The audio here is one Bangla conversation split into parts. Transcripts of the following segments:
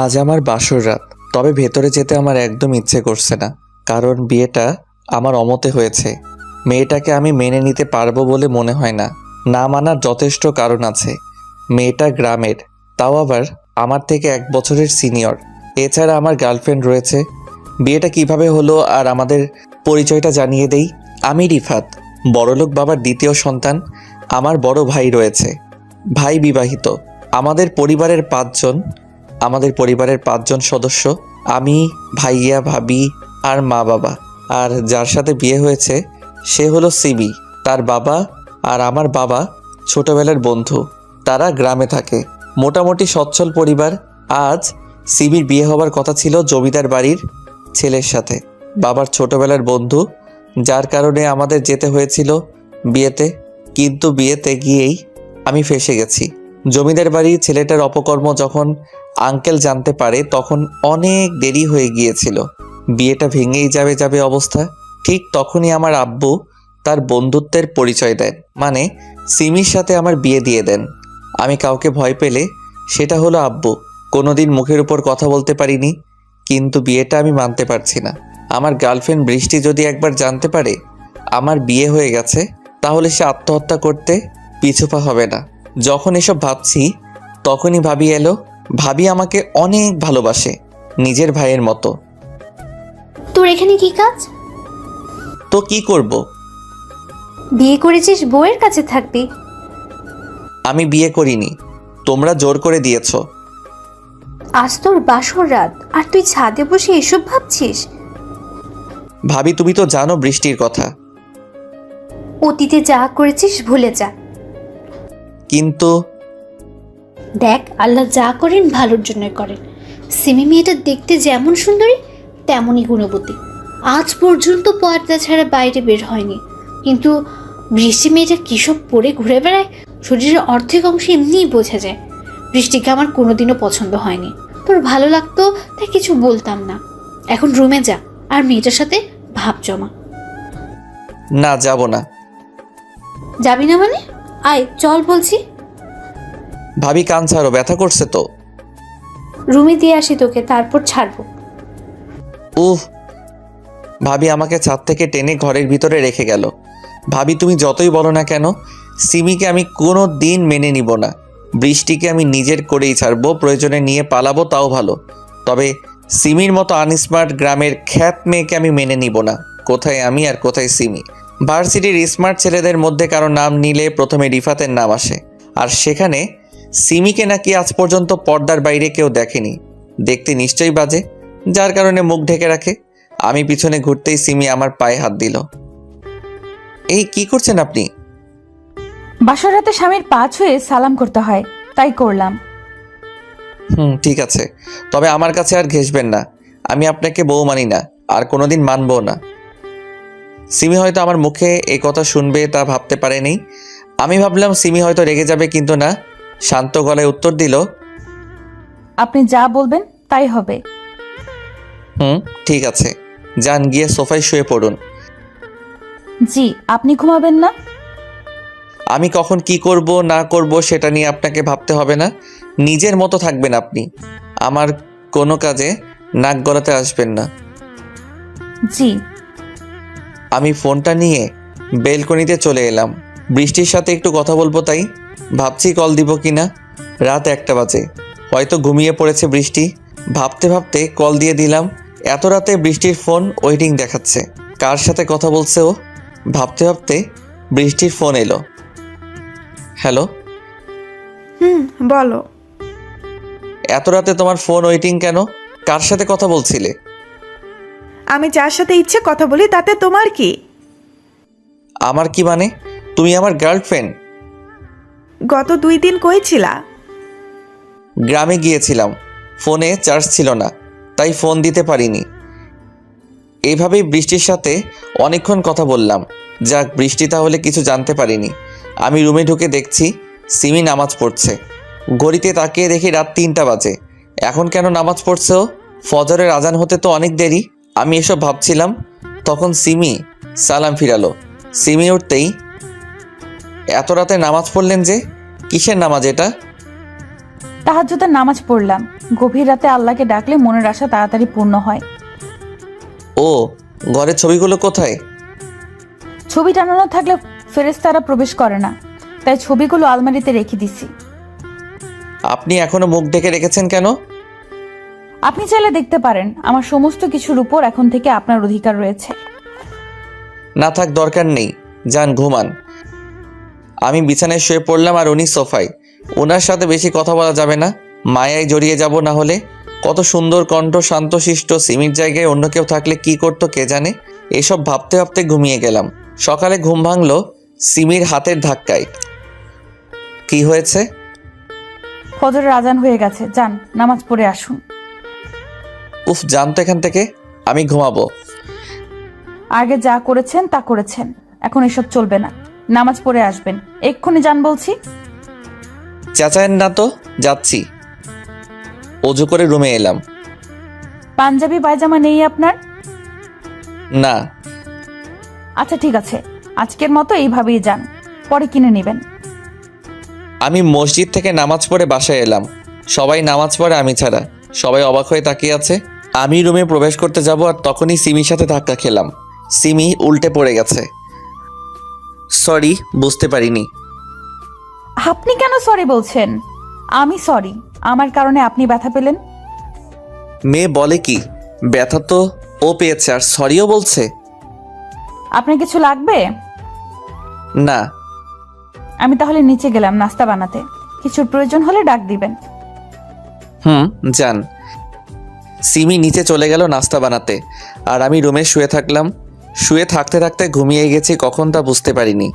আজ আমার বাসর রাত, তবে ভেতরে যেতে আমার একদম ইচ্ছে করছে না, কারণ বিয়েটা আমার অমতে হয়েছে। মেয়েটাকে আমি মেনে নিতে পারবো বলে মনে হয় না। না মানার যথেষ্ট কারণ আছে। মেয়েটা গ্রামের, তাও আবার আমার থেকে 1 বছরের সিনিয়র। এছাড়া আমার গার্লফ্রেন্ড রয়েছে। বিয়েটা কিভাবে হলো আর আমাদের পরিচয়টা জানিয়ে দেই। আমি রিফাত, বড়লোক বাবার দ্বিতীয় সন্তান। আমার বড় ভাই রয়েছে, ভাই বিবাহিত। আমাদের পরিবারের 5 জন। আমাদের পরিবারের 5 জন সদস্য, আমি, ভাইয়া, ভাবি আর মা বাবা। আর যার সাথে বিয়ে হয়েছে সে হলো সিবি। তার বাবা আর আমার বাবা ছোটবেলার বন্ধু। তারা গ্রামে থাকে, মোটামুটি সচ্ছল পরিবার। আজ সিবির বিয়ে হবার কথা ছিল জমিদার বাড়ির ছেলের সাথে, বাবার ছোটবেলার বন্ধু, যার কারণে আমাদের যেতে হয়েছিল বিয়েতে। কিন্তু বিয়েতে গিয়েই আমি ফেঁসে গেছি। জমিদার বাড়ির ছেলেটার অপকর্ম যখন আঙ্কেল জানতে পারে তখন অনেক দেরি হয়ে গিয়েছিল। বিয়েটা ভেঙেই যাবে অবস্থা। ঠিক তখনই আমার আব্বু তার বন্ধুত্বের পরিচয় দেন, মানে সিমির সাথে আমার বিয়ে দিয়ে দেন। আমি কাউকে ভয় পেলে সেটা হলো আব্বু। কোনোদিন মুখের উপর কথা বলতে পারিনি, কিন্তু বিয়েটা আমি মানতে পারছি না। আমার গার্লফ্রেন্ড বৃষ্টি যদি একবার জানতে পারে আমার বিয়ে হয়ে গেছে, তাহলে সে আত্মহত্যা করতে পিছুপা হবে না। যখন এসব ভাবছি তখনই ভাবি এলো। ভাবি আমাকে অনেক ভালোবাসে, নিজের ভাইয়ের মতো। তোর এখানে কি কাজ? তো কি করব? বিয়ে করেছিস, বউয়ের কাছে থাকবি? আমি বিয়ে করিনি, তোমরা জোর করে দিয়েছো। আজ তোর বাসর রাত আর তুই ছাদে বসে এসব ভাবছিস? ভাবি তুমি তো জানো বৃষ্টির কথা। অতীতে যা করেছিস ভুলে যা। কিন্তু দেখ, আল্লাহ যা করেন ভালোর জন্য করেন। সিমি মেয়েটা দেখতে যেমন সুন্দরী তেমনই গুণবতী। আজ পর্যন্ত পর্দা ছাড়া বাইরে বের হয়নি, কিন্তু বৃষ্টি মেয়েটা কিসব পরে ঘুরে বেড়ায়, শরীরের অর্ধেক অংশ এমনিই বোঝা যায়। বৃষ্টিকে আমার কোনোদিনও পছন্দ হয়নি। তোর ভালো লাগতো তাই কিছু বলতাম না। এখন রুমে যা আর মেয়েটার সাথে ভাব জমা। না, যাব না। যাবি না মানে? আয় চল বলছি। ভাবি কান ছাড়ো, ব্যথা করছে তো। রুমে দিয়ে আসি তোকে, তারপর ছাড়বো। উহ, ভাবি আমাকে ছাদ থেকে টেনে ঘরের ভিতরে রেখে গেল। ভাবি তুমি যতই বলো না কেন, সিমিকে আমি কোনো দিন মেনে নিব না। বৃষ্টিকে আমি নিজের করেই ছাড়বো, প্রয়োজনে নিয়ে পালাবো তাও ভালো। তবে সিমির মতো আনস্মার্ট গ্রামের খ্যাত মেয়েকে আমি মেনে নিব না। কোথায় আমি আর কোথায় সিমি? ভার্সিটির স্মার্ট ছেলেদের মধ্যে কারো নাম নিলে প্রথমে রিফাতের নাম আসে, আর সেখানে সিমিকে নাকি আজ পর্যন্ত পর্দার বাইরে কেউ দেখেনি। দেখতে নিশ্চয়ই বাজে, যার কারণে মুখ ঢেকে রাখে। আমি পিছনে ঘুরতেই সিমি আমার পায়ে হাত দিল। এই কি করছেন আপনি? বাসর রাতে স্বামীর পা ছুঁয়ে সালাম করতে হয়, তাই করলাম। ঠিক আছে, তবে আমার কাছে আর ঘেঁষবেন না। আমি আপনাকে বউ মানি না, আর কোনোদিন মানবো না। সিমি হয়তো আমার মুখে এই কথা শুনবে তা ভাবতে পারেনি। আমি ভাবলাম সিমি হয়তো রেগে যাবে, কিন্তু না, শান্ত গলায় উত্তর দিল, আপনি যা বলবেন তাই হবে। ঠিক আছে, যান গিয়ে সোফায় শুয়ে পড়ুন। জি, আপনি ঘুমাবেন না? আমি কখন কি করব না করব সেটা নিয়ে আপনাকে ভাবতে হবে না। নিজের মতো থাকবেন আপনি। আমার কোনো কাজে নাক গলাতে আসবেন না। জি। আমি ফোনটা নিয়ে বেলকনিতে চলে এলাম। বৃষ্টির সাথে একটু কথা বলবো, তাই ভাবছি কল দিব কিনা। রাত 1টা বাজে, হয়তো ঘুমিয়ে পড়েছে বৃষ্টি। ভাবতে ভাবতে কল দিয়ে দিলাম। এত রাতে বৃষ্টির ফোন ওয়েটিং দেখাচ্ছে। কার সাথে কথা বলছে ও? ভাবতে ভাবতে বৃষ্টির ফোন এলো। হ্যালো। বলো। এত রাতে তোমার ফোন ওয়েটিং কেন? কার সাথে কথা বলছিলে? আমি যার সাথে ইচ্ছে কথা বলি, তাতে তোমার কি? আমার কি মানে? তুমি আমার গার্লফ্রেন্ড। গত 2 দিন কই ছিলা? গ্রামে গিয়েছিলাম, ফোনে চার্জ ছিল না, তাই ফোন দিতে পারিনি। এইভাবেই বৃষ্টির সাথে অনেকক্ষণ কথা বললাম। যাক, বৃষ্টি তাহলে কিছু জানতে পারিনি। আমি রুমে ঢুকে দেখছি সিমি নামাজ পড়ছে। ঘড়িতে তাকিয়ে দেখি রাত 3টা বাজে। এখন কেন নামাজ পড়ছে ও? ফজরের আজান হতে তো অনেক দেরি। আমি এসব ভাবছিলাম, তখন সিমি সালাম ফিরালো। সিমি উঠতেই, এত রাতে নামাজ পড়লেন যে? কিসের নামাজ এটা? তাহাজ্জুদের নামাজ পড়লাম। গভীর রাতে আল্লাহকে ডাকলে মনের আশা তাড়াতাড়ি পূর্ণ হয়। ও, ঘরের ছবিগুলো কোথায়? ছবি টানানো থাকলে ফেরেশতারা প্রবেশ করে না, তাই ছবিগুলো আলমারিতে রেখে দিছি। আপনি এখনো মুখ ঢেকে রেখেছেন কেন? আপনি চাইলে দেখতে পারেন, আমার সমস্ত কিছুর উপর এখন থেকে আপনার অধিকার রয়েছে। না থাক, দরকার নেই, যান ঘুমান। আমি বিছানায় শুয়ে পড়লাম আর উনি সোফায়। ওনার সাথে বেশি কথা বলা যাবে না, মায়ায় জড়িয়ে যাব না হলে। কত সুন্দর কণ্ঠ, শান্তশিষ্ট। সিমির জায়গায় অন্য কেউ থাকলে কি করতো কে জানে। এসব ভাবতে ভাবতে ঘুমিয়ে গেলাম। সকালে ঘুম ভাঙলো সিমির হাতের ধাক্কায়। কি হয়েছে? ফজরের আজান হয়ে গেছে, যান নামাজ পড়ে আসুন। উফ, জানতো এখান থেকে, আমি ঘুমাবো। আগে যা করেছেন তা করেছেন, এখন এসব চলবে না। নামাজ পড়ে আসবেন, এক্ষুনি যান বলছি। চেঁচায়েন না তো, যাচ্ছি। অজু করে রুমে এলাম। পাঞ্জাবি পায়জামা নেই আপনার? না। আচ্ছা ঠিক আছে, আজকের মতো এইভাবেই যান, পরে কিনে নেবেন। আমি মসজিদ থেকে নামাজ পড়ে বাসায় এলাম। সবাই নামাজ পড়ে, আমি ছাড়া। সবাই অবাক হয়ে তাকিয়ে আছে। আমি রুমে প্রবেশ করতে যাব আর তখনই সিমির সাথে ধাক্কা খেলাম। সিমি উল্টে পড়ে গেছে। সরি, বুঝতে পারিনি। আপনি কেন সরি বলছেন? আমি সরি, আমার কারণে আপনি ব্যথা পেলেন। মেয়ে বলে কি, ব্যথা তো ও পেয়েছে আর সরিও বলছে। আপনার কিছু লাগবে? না। আমি তাহলে নিচে গেলাম নাস্তা বানাতে, কিছুর প্রয়োজন হলে ডাক দিবেন। যান। সিমি নিচে চলে গেল নাস্তা বানাতে আর আমি রুমে শুয়ে থাকলাম। শুয়ে থাকতে থাকতে ঘুমিয়ে গেছি কখন তা বুঝতে পারিনি।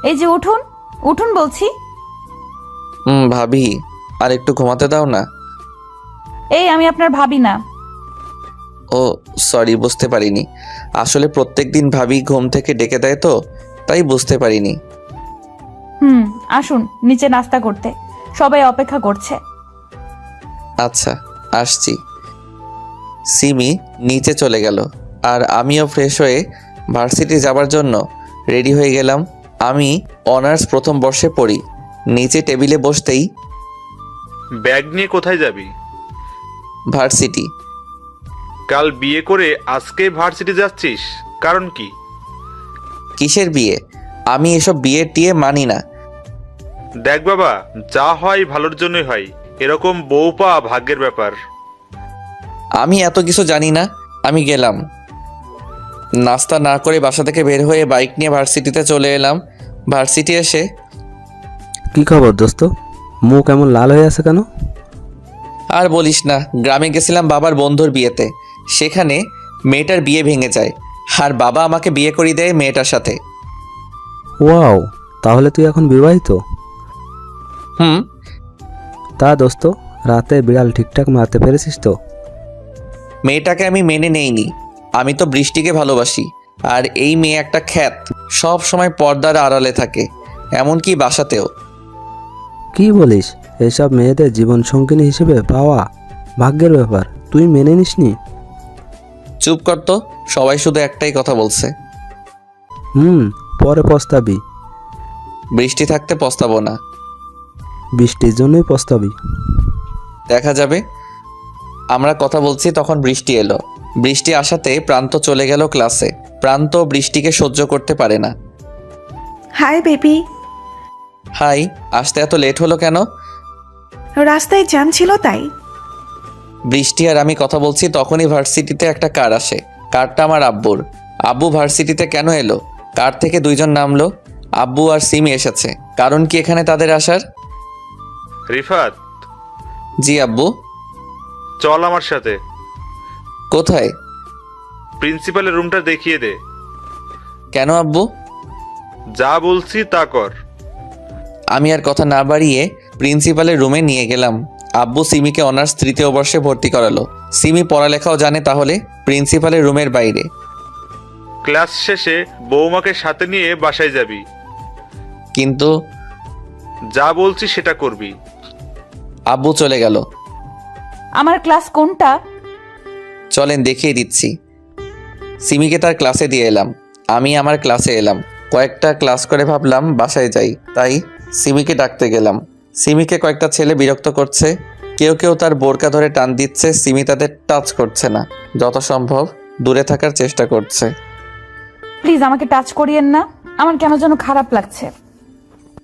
এই যে উঠুন, উঠুন বলছি। ভাবি, আর একটু ঘুমাতে দাও না। এই আমি আপনার ভাবি না। ও সরি, বুঝতে পারিনি। আসলে প্রত্যেকদিন ভাবি ঘুম থেকে ডেকে দেয় তো, তাই বুঝতে পারিনি। আসুন নিচে নাস্তা করতে, সবাই অপেক্ষা করছে। আচ্ছা, আসছি। সিমি নিচে চলে গেল আর আমিও ফ্রেশ হয়ে ভার্সিটি যাবার জন্য রেডি হয়ে গেলাম। আমি অনার্স প্রথম বর্ষে পড়ি। নিচে টেবিলে বসতেই, ব্যাগ নিয়ে কোথায় যাবি? ভার্সিটি। কাল বিয়ে করে আজকে ভার্সিটি যাচ্ছিস, কারণ কি? কিসের বিয়ে? আমি এসব বিয়ে টিয়ে মানি না। দেখ বাবা, যা হয় ভালোর জন্যই হয়, এরকম বউ পাওয়া ভাগ্যের ব্যাপার। আমি এত কিছু জানি না। আমি গেলাম। নাস্তা না করে বাসা থেকে বের হয়ে বাইক নিয়ে ভার্সিটিতে চলে এলাম। ভার্সিটি এসে, কি খবর দোস্ত, মুখ এমন লাল হয়ে আছে কেন? আর বলিস না, গ্রামে গেছিলাম বাবার বন্ধুর বিয়েতে। সেখানে মেয়েটার বিয়ে ভেঙে যায় আর বাবা আমাকে বিয়ে করিয়ে দেয় মেয়েটার সাথে। ওয়াও, তাহলে তুই এখন বিবাহিত? হুম। তা দোস্ত, রাতে বিড়াল ঠিকঠাক মারতে পেরেছিস তো? মেয়েটাকে আমি মেনে নেইনি। আমি তো বৃষ্টিকে ভালোবাসি। আর এই মেয়ে একটা খ্যাত, সব সময় পর্দার আড়ালে থাকে, এমনকি বাসাতেও। কি বলিস, এইসব মেয়েদের জীবন সঙ্গিনী হিসেবে পাওয়া ভাগ্যের ব্যাপার, তুই মেনে নিসনি? চুপ কর তো, সবাই শুধু একটাই কথা বলছে। পরে পস্তাবি। বৃষ্টি থাকতে পস্তাবো না। বৃষ্টির জন্যই পস্তাবি। দেখা যাবে। আমরা কথা বলছি তখন বৃষ্টি এলো। বৃষ্টি আসাতে প্রান্ত চলে গেল ক্লাসে। প্রান্ত বৃষ্টিকে সহ্য করতে পারে না। Hi baby. হাই, আসতে এত লেট হলো কেন? রাস্তায় জ্যাম ছিল তাই। বৃষ্টি আর আমি কথা বলছি তখনই ভার্সিটিতে একটা কার আসে। কারটা আমার আব্বুর। আব্বু ভার্সিটিতে কেন এলো? কার থেকে দুইজন নামলো। আব্বু আর সিমি এসেছে। কারণ কি এখানে তাদের আসার? রিফাত, জি আব্বু। চল আমার সাথে। কোথায়? প্রিন্সিপালের রুমটা দেখিয়ে দে। কেন আব্বু? যা বলছি তা কর। আমি আর কথা না বাড়িয়ে প্রিন্সিপালের রুমে নিয়ে গেলাম। আব্বু সিমিকে অনার্স তৃতীয় বর্ষে ভর্তি করালো। সিমি পড়ালেখাও জানে, তাহলে প্রিন্সিপালের রুমের বাইরে। ক্লাস শেষে বৌমাকে সাথে নিয়ে বাসায় যাবি। কিন্তু যা বলছি সেটা করবি। আব্বু চলে গেল। আমার ক্লাস কোনটা? চলেন দেখিয়ে দিচ্ছি। সিমিকে তার ক্লাসে দিয়ে এলাম। আমি আমার ক্লাসে এলাম। কয়েকটা ক্লাস করে ভাবলাম বাসায় যাই, তাই সিমিকে ডাকতে গেলাম। সিমিকে কয়েকটা ছেলে বিরক্ত করছে, কেউ কেউ তার বোরকা ধরে টান দিচ্ছে। সিমি তাদের টাচ করছে না, যত সম্ভব দূরে থাকার চেষ্টা করছে। প্লিজ আমাকে টাচ করিয়েন না, আমার কেন যেন খারাপ লাগছে।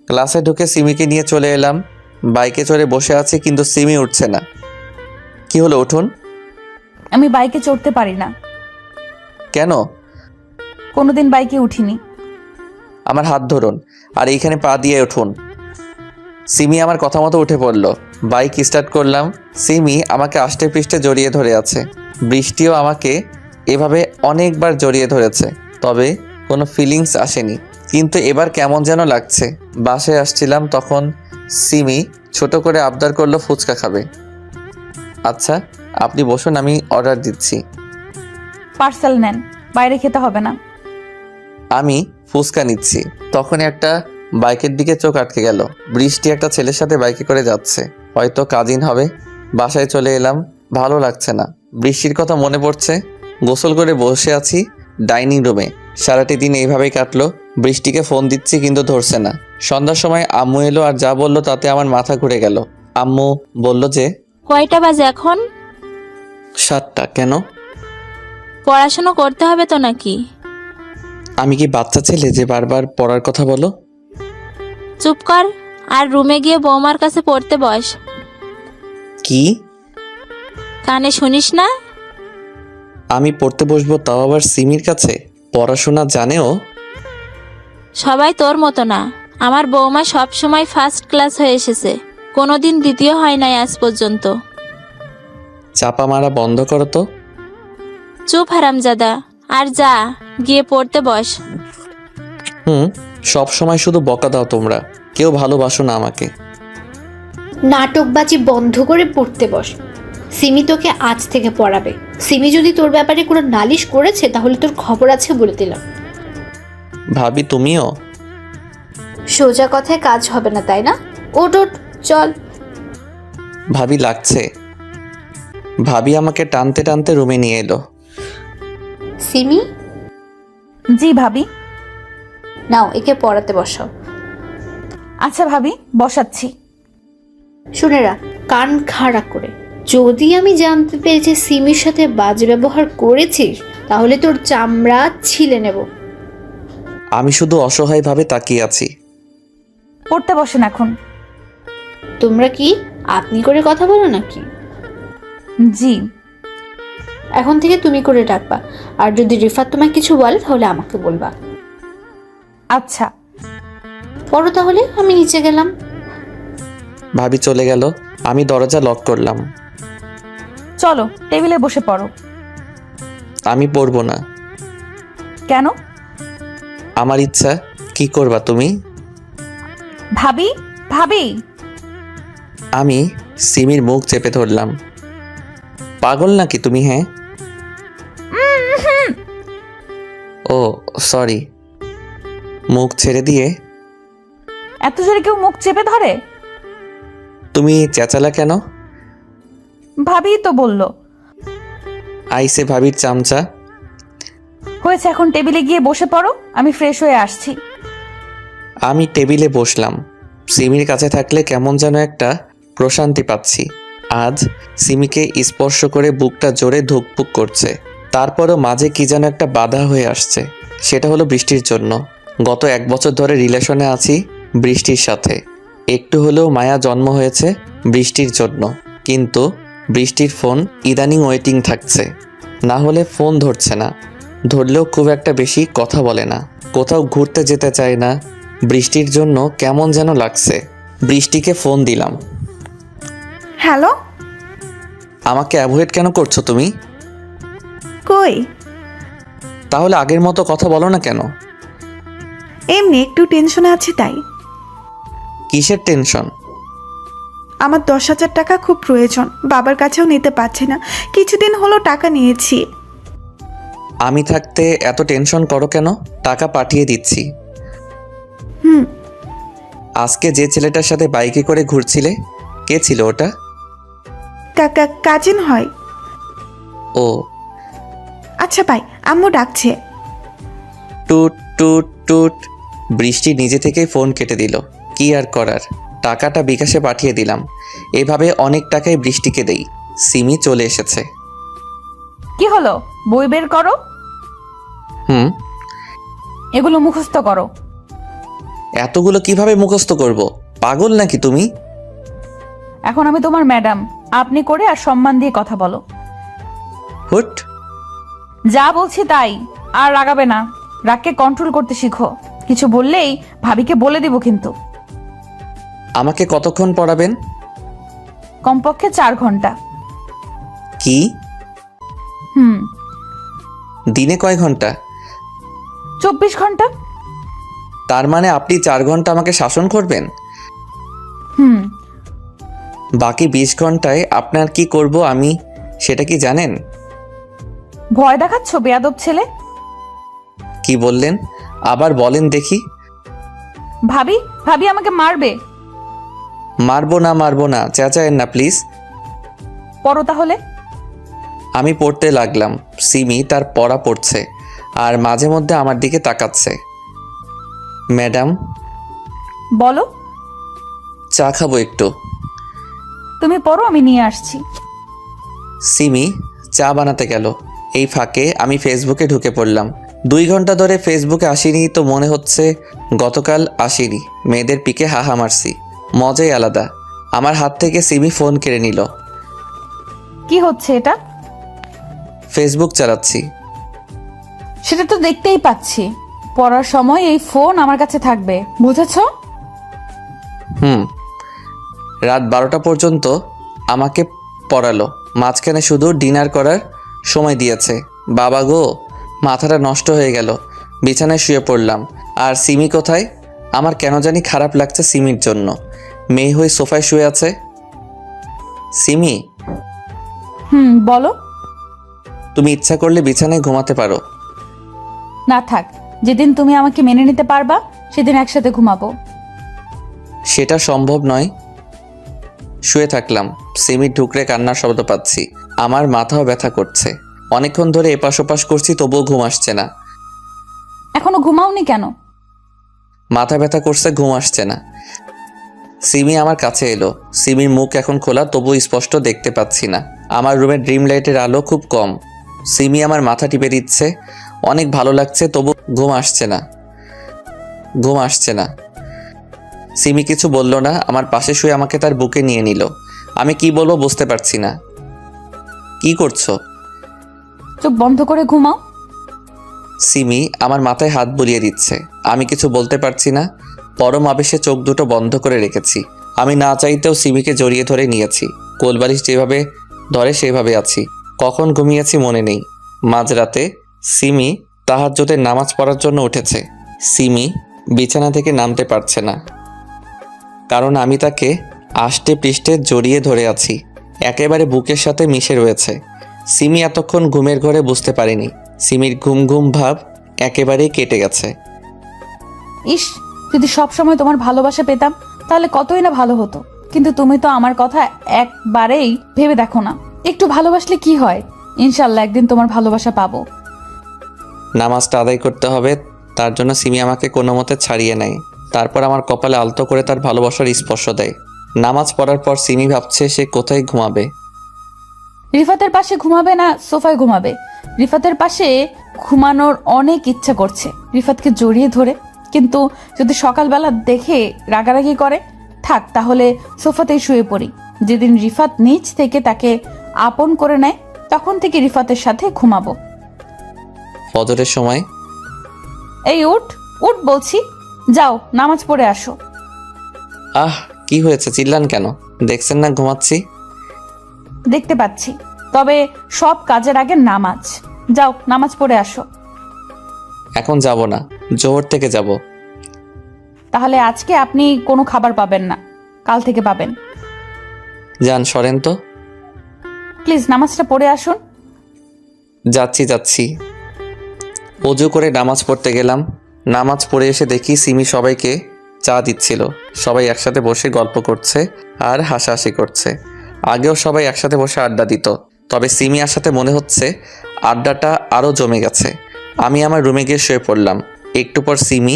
ক্লাসে ঢুকে সিমিকে নিয়ে চলে এলাম। বাইকে চড়ে বসে আছি কিন্তু সিমি উঠছে না। কি হলো, উঠুন। আমি বাইকে চড়তে পারি না, কেন? কোনোদিন বাইকে উঠিনি। আমার হাত ধরুন আর এইখানে পা দিয়ে উঠুন। সিমি আমার কথা মতো উঠে পড়ল। বাইক স্টার্ট করলাম। সিমি আমাকে আষ্টে পৃষ্ঠে জড়িয়ে ধরে আছে। বৃষ্টিও আমাকে এভাবে অনেকবার জড়িয়ে ধরেছে, তবে কোনো ফিলিংস আসেনি। কিন্তু এবার কেমন যেন লাগছে। বাসায় আসছিলাম তখন সিমি ছোট করে আবদার করলো ফুচকা খাবে। আচ্ছা আপনি বসুন, আমি অর্ডার দিচ্ছি। পার্সেল নেন, বাইরে খেতে হবে না। আমি ফুচকা নিচ্ছি, তখন একটা বাইকের দিকে চোখ আটকে গেল। বৃষ্টি একটা ছেলের সাথে বাইকে করে যাচ্ছে, হয়তো কাজিন হবে। বাসায় চলে এলাম, ভালো লাগছে না। বৃষ্টির কথা মনে পড়ছে। গোসল করে বসে আছি ডাইনিং রুমে। সারাটি দিন এইভাবেই কাটলো। বৃষ্টিকে ফোন দিচ্ছি কিন্তু ধরছে না। সন্ধ্যার সময় আম্মু এলো আর যা বললো তাতে আমার মাথা ঘুরে গেল। আম্মু বলল যে কয়টা বাজে এখন? 7টা। কেন? পড়াশোনা করতে হবে তো নাকি? আমি কি বাচ্চা ছেলে যে বারবার পড়ার কথা বলো? চুপ কর আর রুমে গিয়ে বৌমার কাছে পড়তে বস। কি? কানে শুনিস না? আমি পড়তে বসবো, তাও আবার সিমির কাছে? পড়াশোনা জানেও? সবাই তোর মতো না। আমার বৌমা সব সময় ফার্স্ট ক্লাস হয়ে এসেছে, কোনোদিন দ্বিতীয় হয় নাই আজ পর্যন্ত। চাপা মারা বন্ধ করো তো। চুপ হারামজাদা, আর যা গিয়ে পড়তে বস। সব সময় শুধু বকা দাও তোমরা, কেউ ভালোবাসো না আমাকে। নাটকবাজি বন্ধ করে পড়তে বস। সিমি তোকে আজ থেকে পড়াবে। সিমি যদি তোর ব্যাপারে কোনো নালিশ করেছে তাহলে তোর খবর আছে বলে দিলাম। ভাবি তুমিও? সোজা কথায় কাজ হবে না, তাই না? ওঠ ওঠ, চল। ভাবি লাগছে। ভাবি আমাকে টানতে টানতে রুমে নিয়ে এলো। সিমি, জি ভাবি। নাও একে পড়াতে বসাও। আচ্ছা ভাবি, বসাচ্ছি। শুনে রাখ, কান খাড়া করে, যদি আমি জানতে পেরেছি সিমির সাথে বাজে ব্যবহার করেছিস তাহলে তোর চামড়া ছিলে নেব। আমি শুধু অসহায়ভাবে তাকিয়ে আছি। পড়তে বসেন এখন। তোমরা কি আপনি করে কথা বলো নাকি? জি। এখন থেকে তুমি করে ডাকবা, আর যদি রিফাত তোমায় কিছু বলে তাহলে আমাকে বলবা। আচ্ছা। পড়ো তাহলে, আমি নিচে গেলাম। ভাবি চলে গেল, আমি দরজা লক করলাম। চলো টেবিলে বসে পড়ো। আমি পড়বো না। কেন? আমার ইচ্ছা। কি করবা তুমি? ভাবি, ভাবি। আমি সিমির মুখ চেপে ধরলাম। পাগল নাকি তুমি? হ্যাঁ। ও সরি। মুখ ছেড়ে দিয়ে। এত জোরে কেউ মুখ চেপে ধরে? তুমি চেঁচালা কেন? ভাবি তো বললো। আইসে ভাবির চামচা। হয়েছে, এখন টেবিলে গিয়ে বসে পড়ো, আমি ফ্রেশ হয়ে আসছি। আমি টেবিলে বসলাম। সিমির কাছে থাকলে কেমন যেন একটা প্রশান্তি পাচ্ছি। আজ সিমিকে স্পর্শ করে বুকটা জোরে ধুকপুক করছে। তারপরও মাঝে কি যেন একটা বাধা হয়ে আসছে। সেটা হলো বৃষ্টির জন্য। গত 1 বছর ধরে রিলেশনে আছি বৃষ্টির সাথে। একটু হলেও মায়া জন্ম হয়েছে বৃষ্টির জন্য। কিন্তু বৃষ্টির ফোন ইদানিং ওয়েটিং থাকছে, না হলে ফোন ধরছে না। ধরলেও খুব একটা বেশি কথা বলে না। কোথাও ঘুরতে যেতে চায় না। বৃষ্টির জন্য কেমন যেন লাগছে। বৃষ্টিকে ফোন দিলাম। হ্যালো। আমাকে অ্যাভয়েড কেন করছো তুমি? কই? তাহলে আগের মতো কথা বলো না কেন? এমনি একটু টেনশনে আছি তাই। কিসের টেনশন? আমার 10,000 টাকা খুব প্রয়োজন, বাবার কাছেও নিতে পারছি না। কিছুদিন হলো টাকা নিয়েছি। আমি থাকতে এত টেনশন করো কেন? টাকা পাঠিয়ে দিচ্ছি। আজকে যে ছেলেটার সাথে বাইকে করে ঘুরছিলে, কে ছিল ওটা? কাকা কাজিন হয়। ও আচ্ছা ভাই, আম্মু ডাকছে। টুট টুট টুট। বৃষ্টি নিজে থেকেই ফোন কেটে দিল। কি আর করার, টাকাটা বিকাশে পাঠিয়ে দিলাম। এভাবে অনেক টাকাই বৃষ্টিকে দেই। সিমি চলে এসেছে। কি হলো? বই বের করো। হুম। এগুলো মুখস্থ করো। এতগুলো কিভাবে মুখস্থ করব? পাগল নাকি তুমি? এখন আমি তোমার ম্যাডাম, আপনি করে আর সম্মান দিয়ে কথা বলো। হুট। যা বলছি তাই, আর রাগাবে না। রাগকে কন্ট্রোল করতে শিখো। কিছু বললেই ভাবিকে বলে দিব কিন্তু। আমাকে কতক্ষণ পড়াবেন? কমপক্ষে 4 ঘন্টা। কি? হুম। দিনে কয় ঘন্টা? 24 ঘন্টা। তার মানে আপনি 4 ঘন্টা আমাকে শাসন করবেন? হুম। বাকি 20 ঘন্টায় আপনার কি করব আমি সেটা কি জানেন? ভয় দেখাচ্ছ বেয়াদব ছেলে। কি বললেন? আবার বলেন দেখি। ভাবি ভাবি আমাকে মারবে। মারবো না, চেঁচায়েন না প্লিজ। পড়ো তাহলে। আমি পড়তে লাগলাম। সিমি তার পড়া পড়ছে আর মাঝে মধ্যে আমার দিকে তাকাচ্ছে। ম্যাডাম, বলো। চা খাবো একটু। তুমি পড়ো, আমি নিয়ে আসছি। সিমি চা বানাতে গেল। এই ফাঁকে আমি ফেসবুকে ঢুকে পড়লাম। 2 ঘন্টা ধরে ফেসবুকে আসিনি তো মনে হচ্ছে গতকাল আসিনি। মেয়েদের পিকে হাহা মারছি, মজাই আলাদা। আমার হাত থেকে সিমি ফোন কেড়ে নিল। কি হচ্ছে এটা? ফেসবুক চালাচ্ছি। সেটা তো দেখতেই পাচ্ছি। পড়ার সময় এই ফোন আমার কাছে থাকবে, বুঝেছো? হুম। রাত 12টা পর্যন্ত আমাকে পড়ালো, মাঝখানে শুধু ডিনার করার সময় দিয়েছে। বাবা গো, মাথাটা নষ্ট হয়ে গেল। বিছানায় শুয়ে পড়লাম। আর সিমি কোথায়? আমার কেন জানি খারাপ লাগছে সিমির জন্য। মেয়ে হয়ে সোফায় শুয়ে আছে। সিমি, হুম, বলো। তুমি ইচ্ছা করলে বিছানায় ঘুমাতে পারো। না থাক, যেদিন তুমি আমাকে মেনে নিতে পারবা সেদিন একসাথে ঘুমাবো। সেটা সম্ভব নয়। শুয়ে থাকলাম। সিমির ঢুকরে কান্নার শব্দ পাচ্ছি। আমার মাথাও ব্যথা করছে। অনেকক্ষণ ধরে এপাশ ওপাশ করছি, তবুও ঘুম আসছে না। এখনো ঘুমাওনি কেন? মাথা ব্যথা করছে, ঘুম আসছে না। সিমি আমার কাছে এলো। সিমির মুখ এখন খোলা, তবু স্পষ্ট দেখতে পাচ্ছি না। আমার রুমের ড্রিম লাইটের আলো খুব কম। সিমি আমার মাথা টিপে দিচ্ছে। অনেক ভালো লাগছে, তবু ঘুম আসছে না। সিমি কিছু বলল না। আমার পাশে শুয়ে আমাকে তার বুকে নিয়ে নিল। আমি কি বলবো বুঝতে পারছি না। কি করছো? চোখ বন্ধ করে ঘুমাও। সিমি আমার মাথায় হাত বুলিয়ে দিচ্ছে। আমি কিছু বলতে পারছি না। পরম আবেশে চোখ দুটো বন্ধ করে রেখেছি। আমি না চাইতেও সিমিকে জড়িয়ে ধরে নিয়েছি। কোলবালিশ যেভাবে ধরে সেভাবে আছি। কখন ঘুমিয়েছি মনে নেই। মাঝরাতে সিমি তাহাজ্জুদের নামাজ পড়ার জন্য উঠেছে। সিমি বিছানা থেকে নামতে পারছে না, কারণ আমি তাকে আষ্টে পৃষ্ঠে জড়িয়ে ধরে আছি। একেবারে বুকের সাথে মিশে রয়েছে। সিমি এতক্ষণ ঘুমের ঘরে বুঝতে পারিনি। সিমির ঘুম ঘুম ভাব একেবারেই কেটে গেছে। ইস, যদি সব সময় তোমার ভালোবাসা পেতাম তাহলে কতই না ভালো হতো। কিন্তু তুমি তো আমার কথা একবারেই ভেবে দেখো না। একটু ভালোবাসলে কি হয়? ইনশাল্লাহ একদিন তোমার ভালোবাসা পাবো। নামাজটা আদায় করতে হবে, তার জন্য সিমি আমাকে কোনো মতে ছাড়িয়ে নেয়। তারপর আমার কপালে আলতো করে তার ভালোবাসার স্পর্শ দেয়। নামাজ পড়ার পর সিমি ভাবছে সে কোথায় ঘুমাবে। রিফাতের পাশে ঘুমাবে না সোফায় ঘুমাবে? রিফাতের পাশে ঘুমানোর অনেক ইচ্ছা করছে রিফাতকে জড়িয়ে ধরে। কিন্তু যদি সকালবেলা দেখে রাগারাগি করে, থাক তাহলে সোফাতেই শুয়ে পড়ি। যেদিন রিফাত নিচ থেকে তাকে আপন করে নেয় তখন থেকে রিফাতের সাথে ঘুমাবো। ফজরের সময় এই উঠ উঠ বলছি, যাও নামাজ পড়ে আসো। আহ, কি হয়েছে? চিল্লান কেন? দেখছেন না ঘুমাচ্ছি। দেখতে পাচ্ছি, তবে সব কাজের আগে নামাজ। যাও নামাজ পড়ে আসো। এখন যাব না, জোহর থেকে যাব। তাহলে আজকে আপনি কোনো খাবার পাবেন না, কাল থেকে পাবেন। যান, সরেন তো। প্লিজ নামাজটা পড়ে আসুন। যাচ্ছি। অজু করে নামাজ পড়তে গেলাম। নামাজ পড়ে এসে দেখি সিমি সবাইকে চা দিচ্ছিল। সবাই একসাথে বসে গল্প করছে আর হাসাহাসি করছে। আগেও সবাই একসাথে বসে আড্ডা দিত, তবে সিমি আসাতে মনে হচ্ছে আড্ডাটা আরও জমে গেছে। আমি আমার রুমে গিয়ে শুয়ে পড়লাম। একটু পর সিমি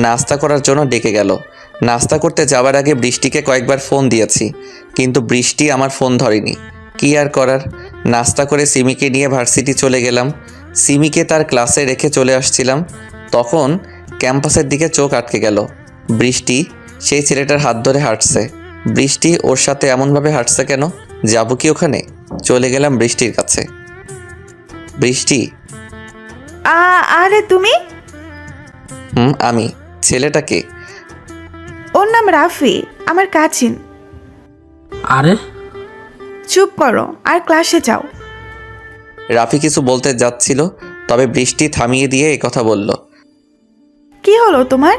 নাস্তা করার জন্য ডেকে গেল। নাস্তা করতে যাওয়ার আগে বৃষ্টিকে কয়েকবার ফোন দিয়েছি, কিন্তু বৃষ্টি আমার ফোন ধরেনি। কি আর করার, নাস্তা করে সিমিকে নিয়ে ভার্সিটি চলে গেলাম। সিমিকে তার ক্লাসে রেখে চলে আসছিলাম, তখন ক্যাম্পাসের দিকে চোখ আটকে গেল। বৃষ্টি সেই ছেলেটার হাত ধরে হাঁটছে। বৃষ্টি ওর সাথে এমনভাবে হাঁটছে কেন? যাবো কি ওখানে? চলে গেলাম বৃষ্টির কাছে। বৃষ্টি। আরে তুমি? আমি। ছেলেটাকে? ওর নাম রাফি, আমার কাজিন। আরে চুপ করো আর ক্লাসে যাও। রাফি কিছু বলতে যাচ্ছিল, তবে বৃষ্টি থামিয়ে দিয়ে কথা বলল। কি হলো তোমার?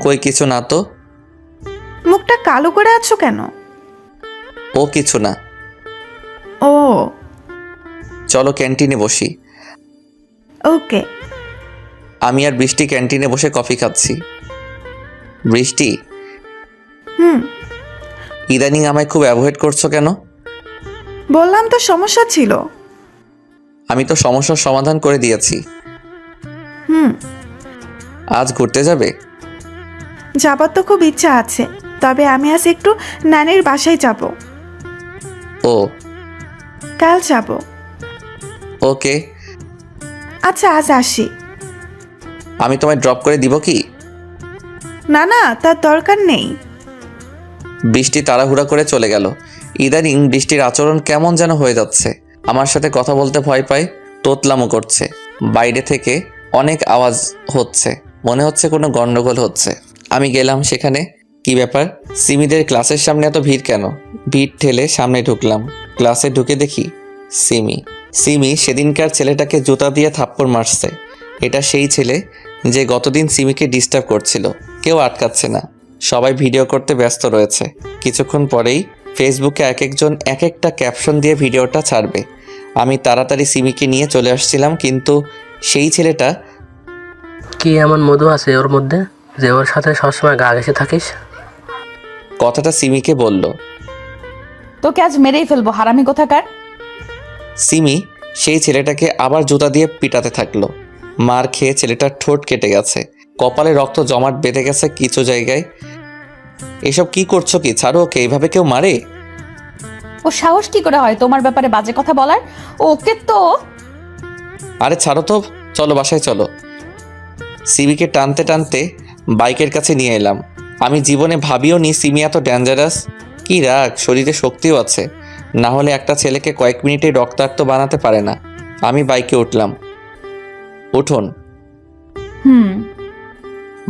কই কিছু না তো। মুখটা কালো করে আছো কেন? ও কিছু না। ও চলো ক্যান্টিনে বসি। ওকে। আমি আর বৃষ্টি ক্যান্টিনে বসে কফি খাচ্ছি। বৃষ্টি, হুম, ইদানিং আমায় খুব অ্যাভয়েড করছো কেন? বললাম তো সমস্যা ছিল। আমি তো সমস্যার সমাধান করে দিয়েছি। হুম, আজ ঘুরতে যাবে? যাবার তো খুব ইচ্ছা আছে, তবে আমি আজ একটু নানির বাসায় যাব। ও কাল যাব। ওকে। আচ্ছা আজ আসি। আমি তোমায় ড্রপ করে দিব কি? না না, তার দরকার নেই। বৃষ্টি তাড়াহুড়া করে চলে গেল। ইদানিং বৃষ্টির আচরণ কেমন যেন হয়ে যাচ্ছে। আমার সাথে কথা বলতে ভয় পায়, তোতলামো করছে। বাইরে থেকে অনেক আওয়াজ হচ্ছে, মনে হচ্ছে কোনো গন্ডগোল হচ্ছে। আমি গেলাম সেখানে। কি ব্যাপার, সিমিদের ক্লাসের সামনে এত ভিড় কেন? ভিড় ঠেলে সামনে ঢুকলাম। ক্লাসে ঢুকে দেখি সিমি সেদিনকার ছেলেটাকে জুতা দিয়ে থাপ্পড় মারছে। এটা সেই ছেলে যে গতদিন সিমিকে ডিস্টার্ব করছিল। কেউ আটকাচ্ছে না, সবাই ভিডিও করতে ব্যস্ত রয়েছে। কিছুক্ষণ পরেই ফেসবুকে এক একজন এক একটা ক্যাপশন দিয়ে ভিডিওটা ছাড়বে। আমি তাড়াতাড়ি সিমিকে নিয়ে চলে আসছিলাম, কিন্তু সেই ছেলেটা। কি এমন মধু আছে ওর মধ্যে যে ওর সাথে সবসময় গা ঘেঁষে থাকিস? কথাটা সিমিকে বলল। তোকে আজ মেরেই ফেলবো, হারামি কোথাকার। সিমি সেই ছেলেটাকে আবার জুতা দিয়ে পিটাতে থাকলো। মার খেয়ে ছেলেটার ঠোঁট কেটে গেছে, কপালে রক্ত জমাট বেঁধে গেছে কিছু জায়গায়। এসব কি করছো? কি ছাড়ো ওকে, এইভাবে কেউ মারে? ও সাহস কি করে হয় তোমার ব্যাপারে বাজে কথা বলার? ওকে তো। আরে ছাড়ো তো, চলো বাসায় চলো। সিমিকে টানতে টানতে বাইকের কাছে নিয়ে এলাম। আমি জীবনে ভাবিও নি সিমি এত ডেঞ্জারাস। কি রাগ, শরীরে শক্তিও আছে, না হলে একটা ছেলেকে কয়েক মিনিটে রক্তাক্ত বানাতে পারে না। আমি বাইকে উঠলাম। উঠুন।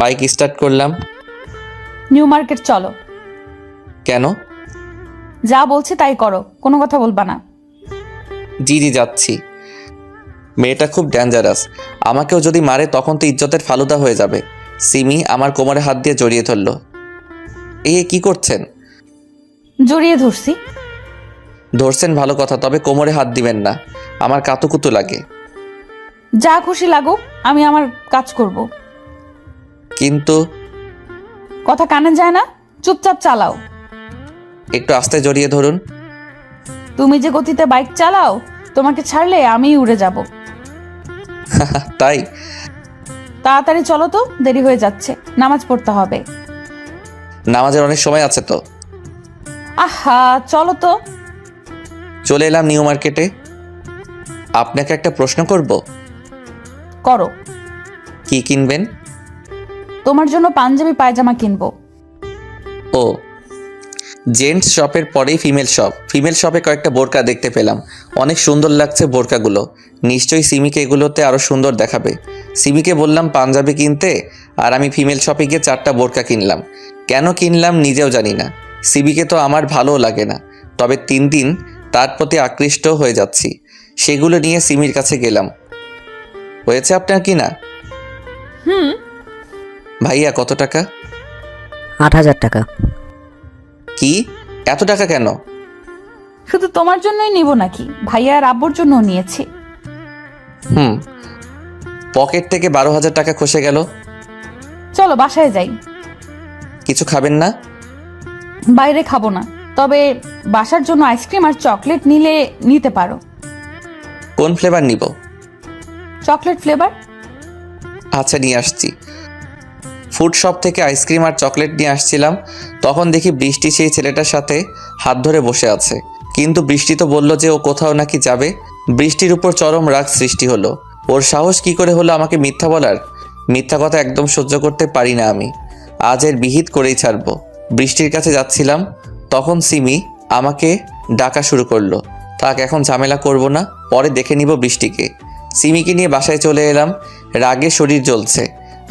বাইক স্টার্ট করলাম। নিউ মার্কেট চলো। কেন? যা বলছি তাই করো, কোনো কথা বলবা না। জি যাচ্ছি। মেয়েটা খুব ডেঞ্জারাস, আমাকেও যদি মারে তখন তো ইজ্জতের ফালুদা হয়ে যাবে। সিমি আমার কোমরে হাত দিয়ে জড়িয়ে ধরলো। কি করছেন? জড়িয়ে ধরছি। ধরছেন ভালো কথা, তবে কোমরে হাত দিবেন না, আমার কাতুকুতু লাগে। যা খুশি লাগুক, আমি আমার কাজ করব। কিন্তু কথা কানে যায় না, চুপচাপ চালাও। একটু আস্তে জড়িয়ে ধরুন। তুমি যে গতিতে বাইক চালাও, তোমাকে ছাড়লে আমিই উড়ে যাব। তাই? তাড়াতাড়ি চলো তো, দেরি হয়ে যাচ্ছে, নামাজ পড়তে হবে। নামাজের অনেক সময় আছে তো। আহা চলো তো। চলে এলাম নিউ মার্কেটে। আপনাকে একটা প্রশ্ন করব। করো। কি কিনবেন? তোমার জন্য পাঞ্জাবি পায়জামা কিনবো। ও, জেন্টস শপের পরেই ফিমেল শপে কয়েকটা বোরকা দেখতে পেলাম। অনেক সুন্দর লাগছে বোরকাগুলো। নিশ্চয়ই সিমিকে এগুলোতে আরও সুন্দর দেখাবে। সিমিকে বললাম পাঞ্জাবি কিনতে, আর আমি ফিমেল শপে গিয়ে 4টা বোরকা কিনলাম। কেন কিনলাম নিজেও জানি না। সিমিকে তো আমার ভালোও লাগে না, তবে 3 দিন তার প্রতি আকৃষ্ট হয়ে যাচ্ছি। সেগুলো নিয়ে সিমির কাছে গেলাম। হয়েছে আপনার কি না? ভাইয়া কত টাকা? 8,000 টাকা। কি, এত টাকা কেন? শুধু তোমার জন্যই নিব নাকি, ভাইয়া আর আব্বুর জন্যও নিয়েছি। পকেট থেকে 12,000 টাকা খসে গেল। চলো বাসায় যাই। কিছু খাবেন না? বাইরে খাবো না, তবে বাসার জন্য আইসক্রিম আর চকলেট নিতে পারো। কোন ফ্লেভার নিব? Chocolate flavour. আচ্ছা নিয়ে আসছি। ফুড শপ থেকে আইসক্রিম আর চকলেট নিয়ে আসছিলাম, তখন দেখি বৃষ্টি সেই ছেলেটার সাথে হাত ধরে বসে আছে। কিন্তু বৃষ্টি তো বলল যে ও কোথাও নাকি যাবে। বৃষ্টির উপর চরম রাগ সৃষ্টি হলো। ওর সাহস কি করে হলো আমাকে মিথ্যা বলার? মিথ্যা কথা একদম সহ্য করতে পারি না আমি। আজ এর বিহিত করেই ছাড়বো। বৃষ্টির কাছে যাচ্ছিলাম, তখন সিমি আমাকে ডাকা শুরু করলো। থাক, এখন ঝামেলা করব না, পরে দেখে নিব বৃষ্টিকে। সিমিকে নিয়ে বাসায় চলে এলাম। রাগে শরীর জ্বলছে।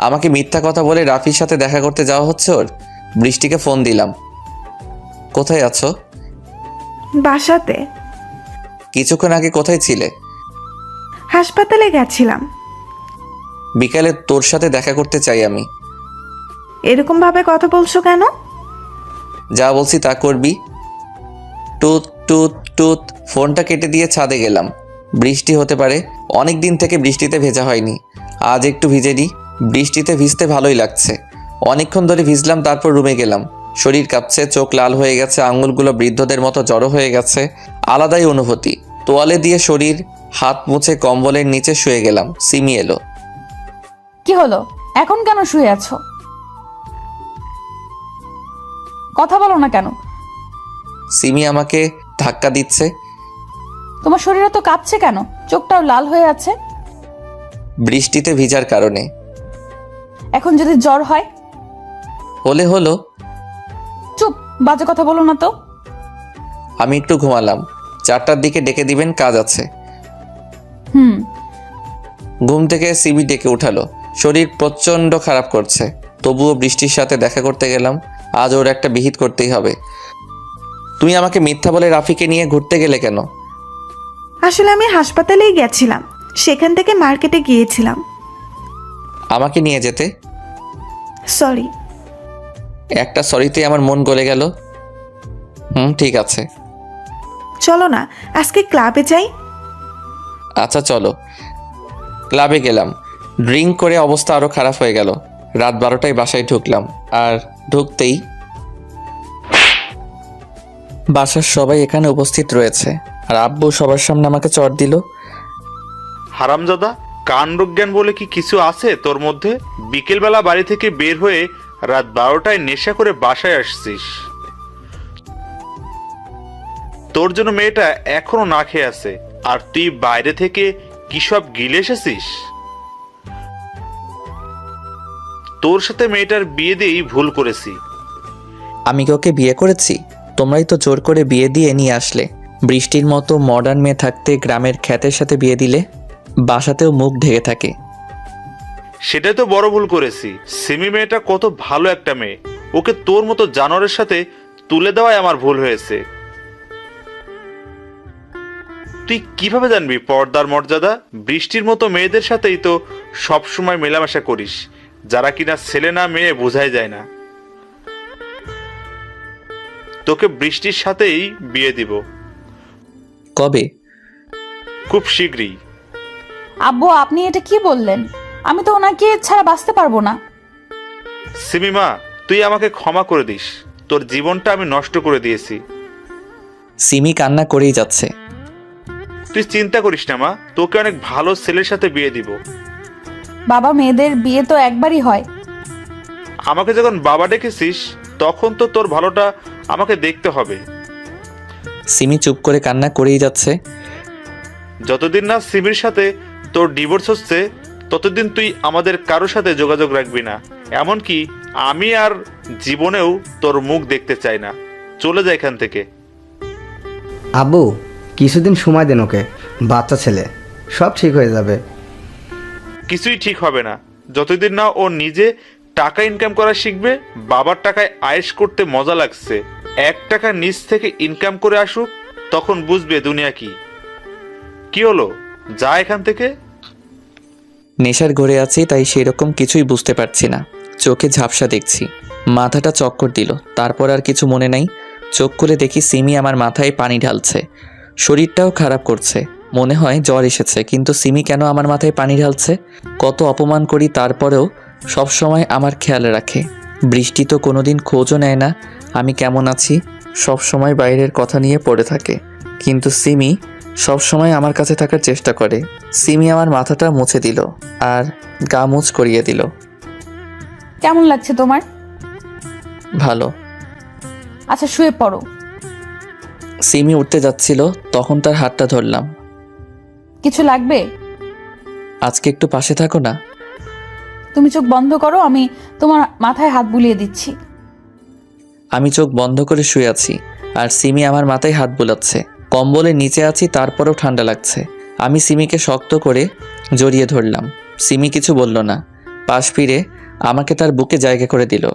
আমাকে মিথ্যা কথা বলে রাফির সাথে দেখা করতে যাওয়া হচ্ছে ওর। বৃষ্টিকে ফোন দিলাম। কোথায় আছো? বাসাতে। কিছুক্ষণ আগে কোথায় ছিলে? হাসপাতালে গেছিলাম। বিকালে তোর সাথে দেখা করতে চাই আমি। এরকম ভাবে কথা বলছো কেন? যা বলছি তা করবি। টুত টুত টুত। ফোনটা কেটে দিয়ে ছাদে গেলাম। বৃষ্টি হতে পারে, অনেক দিন থেকে বৃষ্টিতে ভেজা হয়নি। আজ একটু ভিজে নিই। বৃষ্টিতে ভিজতে ভালোই লাগছে। অনেকক্ষণ ধরে ভিজলাম, তারপর রুমে গেলাম। শরীর কাঁপছে, চোখ লাল হয়ে গেছে, আঙুলগুলো বৃদ্ধদের মতো জড়ো হয়ে গেছে। আলাদাই অনুভূতি। তোয়ালে দিয়ে শরীর হাত মুছে কম্বলের নিচে শুয়ে গেলাম। সিমি এলো। কি হলো? এখন কেন শুয়ে আছো? কথা বলো না কেন? সিমি আমাকে ধাক্কা দিচ্ছে। তোমার শরীরে তো কাঁপছে কেন? চোখটাও লাল হয়ে আছে। বৃষ্টিতে ভিজার কারণে। এখন যদি জ্বর হয়? হলে হলো। চুপ, বাজে কথা বলো না তো। আমি একটু ঘুমালাম। 4টার দিকে ডেকে দিবেন, কাজ আছে। হুম। ঘুম থেকে সিমি ডেকে উঠালো। শরীর প্রচণ্ড খারাপ করছে, তবুও বৃষ্টির সাথে দেখা করতে গেলাম। আজ ওর একটা বিহিত করতেই হবে। তুমি আমাকে মিথ্যা বলে রাফিকে নিয়ে ঘুরতে গেলে কেন? আসলে আমি হাসপাতালেই গেছিলাম, সেখান থেকে মার্কেটে গিয়েছিলাম। আমাকে নিয়ে যেতে? সরি। একটা সরিতে আমার মন গলে গেল। ঠিক আছে। চলো না, আজকে ক্লাবে যাই। আচ্ছা চলো। ক্লাবে গেলাম। ড্রিঙ্ক করে অবস্থা আরও খারাপ হয়ে গেল। রাত 12টায় বাসায় ঢুকলাম। আর ঢুকতেই বাসার সবাই এখানে উপস্থিত রয়েছে। আর আব্বু সবার সামনে আমাকে চড় দিল। হারামজাদা, কাণ্ডজ্ঞান বলে কি কিছু আছে তোর মধ্যে? বিকেলবেলা বাড়ি থেকে বের হয়ে রাত 12টায় নেশা করে বাসায় আসছিস। তোর জন্য মেয়েটা এখনো না খেয়ে আছে, আর তুই বাইরে থেকে কি সব গিলে এসেছিস? তোর সাথে মেয়েটার বিয়ে দিয়েই ভুল করেছি। আমি কি ওকে বিয়ে করেছি? তোমরাই তো জোর করে বিয়ে দিয়ে নিয়ে আসলে। বৃষ্টির মতো মডার্ন মেয়ে থাকতে গ্রামের খ্যাতের সাথে বিয়ে দিলে। বাসাতেও মুখ ঢেকে থাকে। সেটাই তো বড় ভুল করেছি। সিমি মেয়েটা কত ভালো একটা মেয়ে, ওকে তোর মতো জানোয়ারের সাথে তুলে দেওয়াই আমার ভুল হয়েছে। তুই কিভাবে জানবি পর্দার মর্যাদা? বৃষ্টির মতো মেয়েদের সাথেই তো সব সময় মেলামেশা করিস, যারা কিনা ছেলে না মেয়ে বোঝাই যায় না। তোকে বৃষ্টির সাথেই বিয়ে দিব। কবে? খুব শীঘ্রই। আব্বু, আপনি এটা কি বললেন? আমি তো ওনাকে ছাড়া বাঁচতে পারবো না। সিমিমা, তুই আমাকে ক্ষমা করে দিস। তোর জীবনটা আমি নষ্ট করে দিয়েছি। সিমি কান্না করেই যাচ্ছে। তুই চিন্তা করিস না মা, তোকে অনেক ভালো ছেলের সাথে বিয়ে দিব। বাবা, মেয়েদের বিয়ে তো একবারই হয়। আমাকে যখন বাবা ডেকেছিস, তখন তো তোর ভালোটা আমাকে দেখতে হবে। সিমি চুপ করে কান্না করেই যাচ্ছে। যতদিন না সিমির সাথে তোর ডিভোর্স হচ্ছে, ততদিন তুই আমাদের কারোর সাথে যোগাযোগ রাখবি না। এমনকি আমি আর জীবনেও তোর মুখ দেখতে চাই না। চলে যা এখান থেকে। আব্বু, কিছুদিন সময় দেন ওকে, বাচ্চা ছেলে, সব ঠিক হয়ে যাবে। কিছুই ঠিক হবে না যতদিন না ও নিজে টাকা ইনকাম করা শিখবে। বাবার টাকায় আয়েশ করতে মজা লাগছে। 1 টাকা নিজ থেকে ইনকাম করে আসুক, তখন বুঝবে দুনিয়া কি। কি হলো, যা এখান থেকে। নেশার ঘরে আছি, তাই সেরকম কিছুই বুঝতে পারছি না। চোখে ঝাপসা দেখছি। মাথাটা চক্কর দিল। তারপর আর কিছু মনে নাই। চোখ খুলে দেখি সিমি আমার মাথায় পানি ঢালছে। শরীরটাও খারাপ করছে। মনে হয় জ্বর এসেছে। কিন্তু সিমি কেন আমার মাথায় পানি ঢালছে? কত অপমান করি, তারপরেও সব সময় আমার খেয়াল রাখে। বৃষ্টি তো কোনোদিন খোঁজও নেয় না আমি কেমন আছি। সব সময় বাইরের কথা নিয়ে পড়ে থাকে। কিন্তু সিমি সব সময় আমার কাছে থাকার চেষ্টা করে। সিমি আমার মাথাটা মুছে দিল আর গা মুছ করিয়ে দিল। কেমন লাগছে তোমার? ভালো। আচ্ছা শুয়ে পড়ো। সিমি উঠতে যাচ্ছিল, তখন তার হাতটা ধরলাম। কিছু লাগবে? আজকে একটু পাশে থাকো না। তুমি চোখ বন্ধ করো, আমি তোমার মাথায় হাত বুলিয়ে দিচ্ছি। আমি চোখ বন্ধ করে শুয়ে আছি আর সিমি আমার মাথায় হাত বুলাচ্ছে। কম্বলের নিচে আছি, তারপরেও ঠান্ডা লাগছে। আমি সিমিকে শক্ত করে জড়িয়ে ধরলাম। সিমি কিছু বলল না, পাশ ফিরে আমাকে তার বুকে জায়গা করে দিল।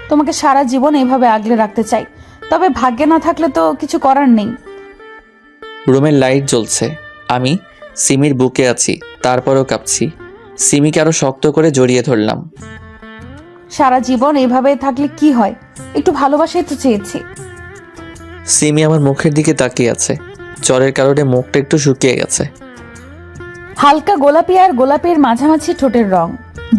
তোমাকে সারা জীবন এইভাবে আগলে রাখতে চাই, তবে ভাগ্যে না থাকলে তো কিছু করার নেই। রুমের লাইট জ্বলছে, আমি সিমির বুকে আছি, তারপরেও কাঁপছি। সিমিকে আরো শক্ত করে জড়িয়ে ধরলাম। সারা জীবন এইভাবে থাকলে কি হয়? একটু ভালোবাসাই তো চেয়েছি। সিমি আমার মুখের দিকে তাকিয়ে আছে, জ্বরের কারণে মুখটা একটু শুকিয়ে গেছে। হালকা গোলাপি আর গোলাপের মাঝামাঝি ঠোঁটের রং,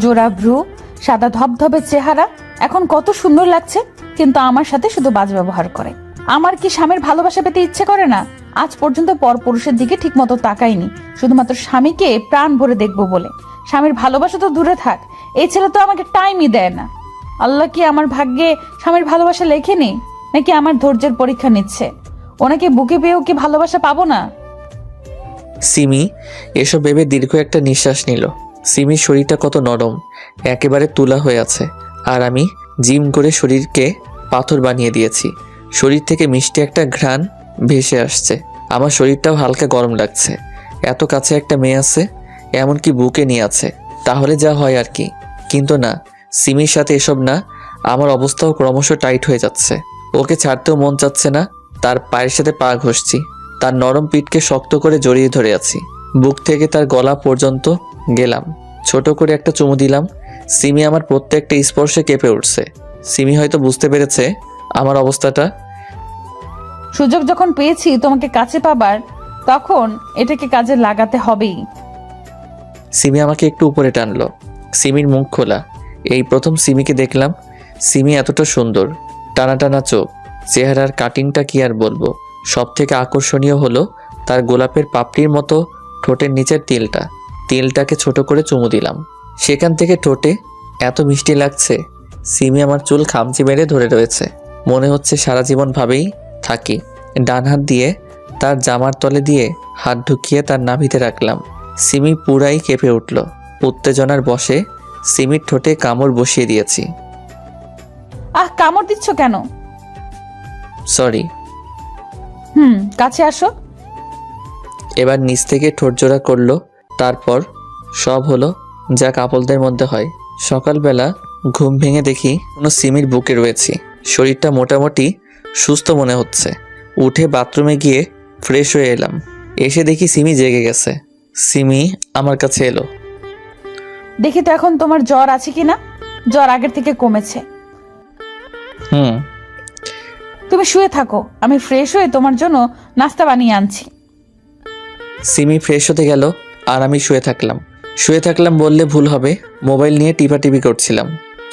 জোড়া ভ্রু, সাদা ধবধবে চেহারা, এখন কত সুন্দর লাগছে। কিন্তু আমার সাথে শুধু বাজ ব্যবহার করে। আমার কি স্বামীর ভালোবাসা পেতে ইচ্ছে করে না? আজ পর্যন্ত পরপুরুষের দিকে ঠিকমতো তাকাইনি, শুধুমাত্র স্বামীকে প্রাণ ভরে দেখবো বলে। স্বামীর ভালোবাসা তো দূরে থাক, এই ছেলে তো আমাকে টাইমই দেয় না। আল্লাহ কি আমার ভাগ্যে স্বামীর ভালোবাসা লেখেনি, নাকি আমার ধৈর্যের পরীক্ষা নিচ্ছে? ওনাকে বুকে পেয়েও কি ভালোবাসা পাবো না? সিমি এসব ভেবে দীর্ঘ একটা নিঃশ্বাস নিল। সিমির শরীরটা কত নরম, একেবারে তুলা হয়ে আছে। আর আমি জিম করে শরীরকে পাথর বানিয়ে দিয়েছি। শরীর থেকে মিষ্টি একটা ঘ্রাণ ভেসে আসছে। আমার শরীরটাও হালকা গরম লাগছে। এত কাছে একটা মেয়ে আছে, এমনকি বুকে নিয়ে আছে, তাহলে যা হয় আর কি। কিন্তু না, সিমির সাথে এসব না। আমার অবস্থাও ক্রমশ টাইট হয়ে যাচ্ছে। ওকে ছাড়তেও মন চাচ্ছে না। তার পায়ের সাথে পা ঘষছি, তার নরম পিঠকে শক্ত করে জড়িয়ে ধরে আছি। বুক থেকে তার গলা পর্যন্ত গেলাম, ছোট করে একটা চুমু দিলাম। সিমি আমার প্রত্যেকটা স্পর্শে কেঁপে উঠছে। সিমি হয়তো বুঝতে পেরেছে আমার অবস্থাটা। সুযোগ যখন পেয়েছি তোমাকে কাছে পাবার, তখন এটাকে কাজে লাগাতে হবেই। সিমি আমাকে একটু উপরে টানলো। সিমির মুখ খোলা, এই প্রথম সিমিকে দেখলাম। সিমি এতটা সুন্দর, টানা টানা চোখ, চেহারার কাটিংটা কি আর বলবো। সব থেকে আকর্ষণীয় হলো তার গোলাপের পাপড়ির মতো ঠোঁটের নিচের তিলটা। তিলটাকে ছোট করে চুমু দিলাম। সেখান থেকে ঠোঁটে এত মিষ্টি লাগছে। সিমি আমার চুল খামচি মেরে ধরে রয়েছে, মনে হচ্ছে সারা জীবন ভাবেই থাকি। ডান হাত দিয়ে তার জামার তলে দিয়ে হাত ঢুকিয়ে তার নাভিতে রাখলাম। সিমি পুরাই কেঁপে উঠল। উত্তেজনার বশে সিমির ঠোঁটে কামড় বসিয়ে দিয়েছি। কামড় দিচ্ছ কেন? সরি। কাছে আসো। এবার নিচ থেকে ঠোঁট জোড়া করলো। তারপর সব হলো যা কাপলদের মধ্যে হয়। সকালবেলা ঘুম ভেঙে দেখি কোনো সিমির বুকে রয়েছি। শরীরটা মোটামুটি সুস্থ মনে হচ্ছে। উঠে বাথরুমে গিয়ে ফ্রেশ হয়ে এলাম। এসে দেখি সিমি জেগে গেছে। সিমি আমার কাছে এলো। দেখি তো এখন তোমার জ্বর আছে কিনা। জ্বর আগের থেকে কমেছে। তুমি শুয়ে থাকো, আমি ফ্রেশ হয়ে তোমার জন্য নাস্তা বানিয়ে আনছি। সিমি ফ্রেশ হতে গেল আর আমি শুয়ে থাকলাম বললে ভুল হবে। মোবাইল নিয়ে টিপাটিপি করছিলাম।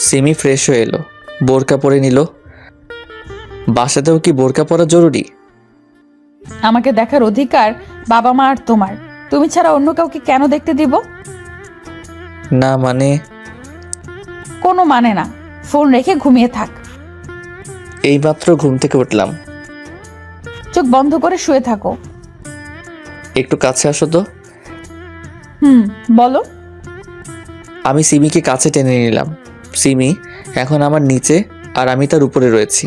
সিমি ফ্রেশ হয়ে এলো, বোরকা পরে নিল। বাসাতেও কি বোরকা পরা জরুরি? আমাকে দেখার অধিকার বাবা মা আর তোমার। তুমি ছাড়া অন্য কাউকে কেন দেখতে দিব? না মানে? কোনো মানে না। ফোন রেখে ঘুমিয়ে থাক। এইমাত্র ঘুম থেকে উঠলাম। চোখ বন্ধ করে শুয়ে থাকো। একটু কাছে আসো তো। বলো। আমি সিমিকে কাছে টেনে নিলাম। সিমি এখন আমার নিচে আর আমি তার উপরে রয়েছি।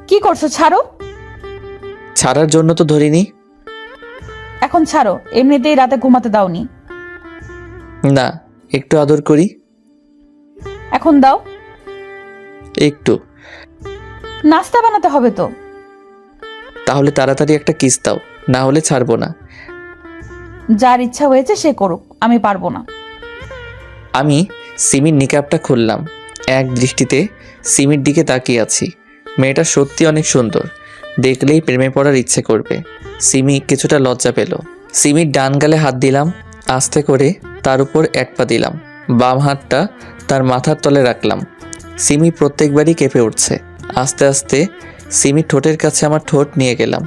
কি করছো? ছাড়ো। ছাড়ার জন্য তো ধরিনি। এখন ছাড়ো, এমনিতেই রাতে ঘুমাতে দাওনি। না, একটু আদর করি। এখন দাও। একটু। নাস্তা বানাতে হবে তো। তাহলে তাড়াতাড়ি একটা কিস দাও, না হলে ছাড়বো না। যার ইচ্ছা হয়েছে সে করুক, আমি পারবো না। আমি সিমির নিকাবটা খুললাম। এক দৃষ্টিতে সিমির দিকে তাকিয়ে আছি। মেয়েটা সত্যি অনেক সুন্দর, দেখলেই প্রেমে পড়ার ইচ্ছে করবে। সিমি কিছুটা লজ্জা পেল। সিমির ডান গালে হাত দিলাম, আস্তে করে তার উপর এক পা দিলাম। বাম হাতটা তার মাথার তলে রাখলাম। সিমি প্রত্যেকবারই কেঁপে উঠছে। আস্তে আস্তে সিমির ঠোঁটের কাছে আমার ঠোঁট নিয়ে গেলাম,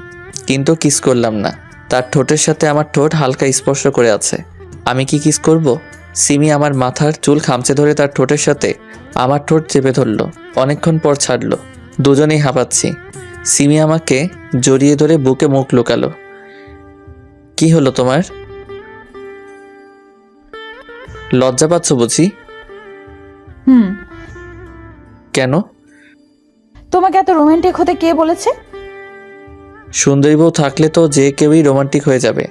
কিন্তু কিস করলাম না। তার ঠোঁটের সাথে আমার ঠোঁট হালকা স্পর্শ করে আছে। আমি কি কিস করব? সিমি আমার মাথার চুল খামচে ধরে তার ঠোঁটের সাথে আমার ঠোঁট চেপে ধরলো। অনেকক্ষণ পর ছাড়লো। দুজনেই হাঁপাচ্ছি। সিমি আমাকে জড়িয়ে ধরে বুকে মুখ লুকালো। কি হলো তোমার? লজ্জা পাচ্ছ বুঝি? হুম। কেন? তোমাকে এত রোমান্টিক হতে কে বলেছে? সুন্দরী বউ থাকলে তো যে কেউই রোমান্টিক হয়ে যাবে।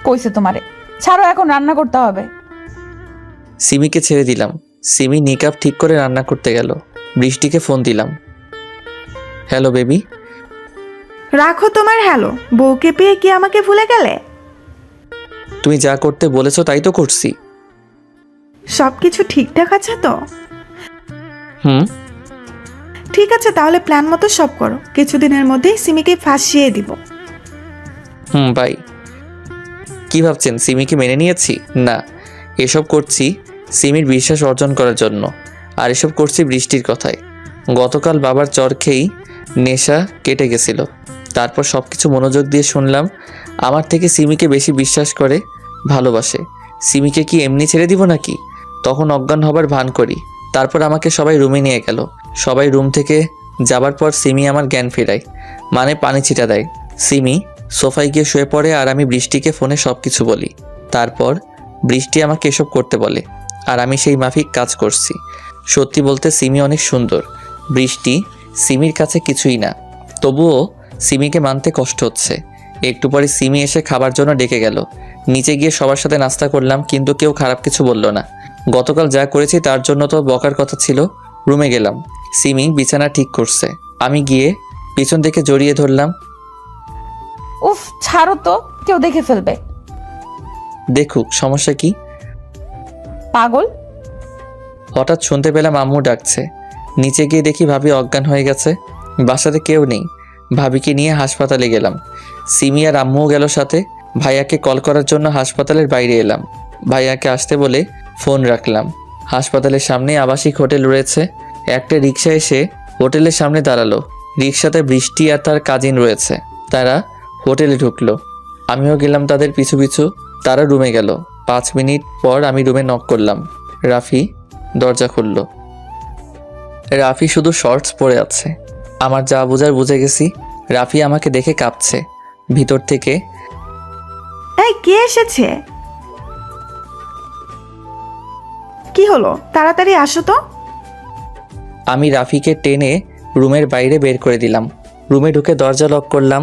কইছে তোমারে। ছাড়ো, এখন রান্না করতে হবে। সিমিকে ছেড়ে দিলাম। সিমি নিকাপ ঠিক করে রান্না করতে গেল। বৃষ্টিকে ফোন দিলাম। Hello baby. রাখো তোমার হ্যালো, বউকে পেয়ে কি আমাকে ভুলে গেলে? তুমি যা করতে বলেছো তাই তো করছি। সব কিছু ঠিকঠাক আছে তো? হুম। ঠিক আছে, তাহলে প্ল্যান মতো সব করো। কিছুদিনের মধ্যেই সিমিকে ফাঁসিয়ে দিব। বাই। কি ভাবছেন সিমিকে মেনে নিয়েছি? না, এসব করছি সিমির বিশ্বাস অর্জন করার জন্য। আর এসব করছি বৃষ্টির কথায়। গতকাল বাবার চর খেয়েই নেশা কেটে গেছিল। তারপর সব কিছু মনোযোগ দিয়ে শুনলাম আমার থেকে সিমিকে বেশি বিশ্বাস করে, ভালোবাসে। সিমিকে কি এমনি ছেড়ে দিব নাকি? তখন অজ্ঞান হবার ভান করি। তারপর আমাকে সবাই রুমে নিয়ে গেল। সবাই রুম থেকে যাবার পর সিমি আমার জ্ঞান ফেরায়, মানে পানি ছিটা দেয়। সিমি সোফায় গিয়ে শুয়ে পড়ে আর আমি বৃষ্টিকে ফোনে সব কিছু বলি। তারপর বৃষ্টি আমাকে এসব করতে বলে আর আমি সেই মাফিক কাজ করছি। সত্যি বলতে সিমি অনেক সুন্দর। বৃষ্টি সিমির কাছে কিছুই না, তবুও সিমিকে মানতে কষ্ট হচ্ছে। একটু পরে সিমি এসে খাবার জন্য ডেকে গেল। নিচে গিয়ে সবার সাথে নাস্তা করলাম, কিন্তু কেউ খারাপ কিছু বলল না। গতকাল যা করেছি তার জন্য তো বকার কথা ছিল। রুমে গেলাম, সিমি বিছানা ঠিক করছে। আমি গিয়ে পিছন থেকে জড়িয়ে ধরলাম। উফ, ছাড়ো তো, কেউ দেখে ফেলবে। দেখুক, সমস্যা কি? পাগল। হঠাৎ শুনতে পেলাম আম্মু ডাকছে। নিচে গিয়ে দেখি ভাবি অজ্ঞান হয়ে গেছে। বাসাতে কেউ নেই। ভাবিকে নিয়ে হাসপাতালে গেলাম। সিমি আর আম্মুও গেল সাথে। ভাইয়াকে কল করার জন্য হাসপাতালের বাইরে এলাম। ভাইয়াকে আসতে বলে ফোন রাখলাম। হাসপাতালের সামনে আবাসিক হোটেল রয়েছে। একটা রিক্সা এসে হোটেলের সামনে দাঁড়ালো। রিক্সাতে বৃষ্টি আর তার কাজিন রয়েছে। তারা হোটেলে ঢুকলো। আমিও গেলাম তাদের পিছু পিছু। তারা রুমে গেল। 5 মিনিট পর আমি রুমে নক করলাম। রাফি দরজা খুলল। রাফি শুধু শর্টস পরে আছে। আমার যা বোঝার বুঝে গেছি। রাফি আমাকে দেখে কাঁপছে ভিতর থেকে। এই, কে এসেছে? কি হলো, তাড়াতাড়ি আসো তো। আমি রাফিকে টেনে রুমের বাইরে বের করে দিলাম। রুমে ঢুকে দরজা লক করলাম।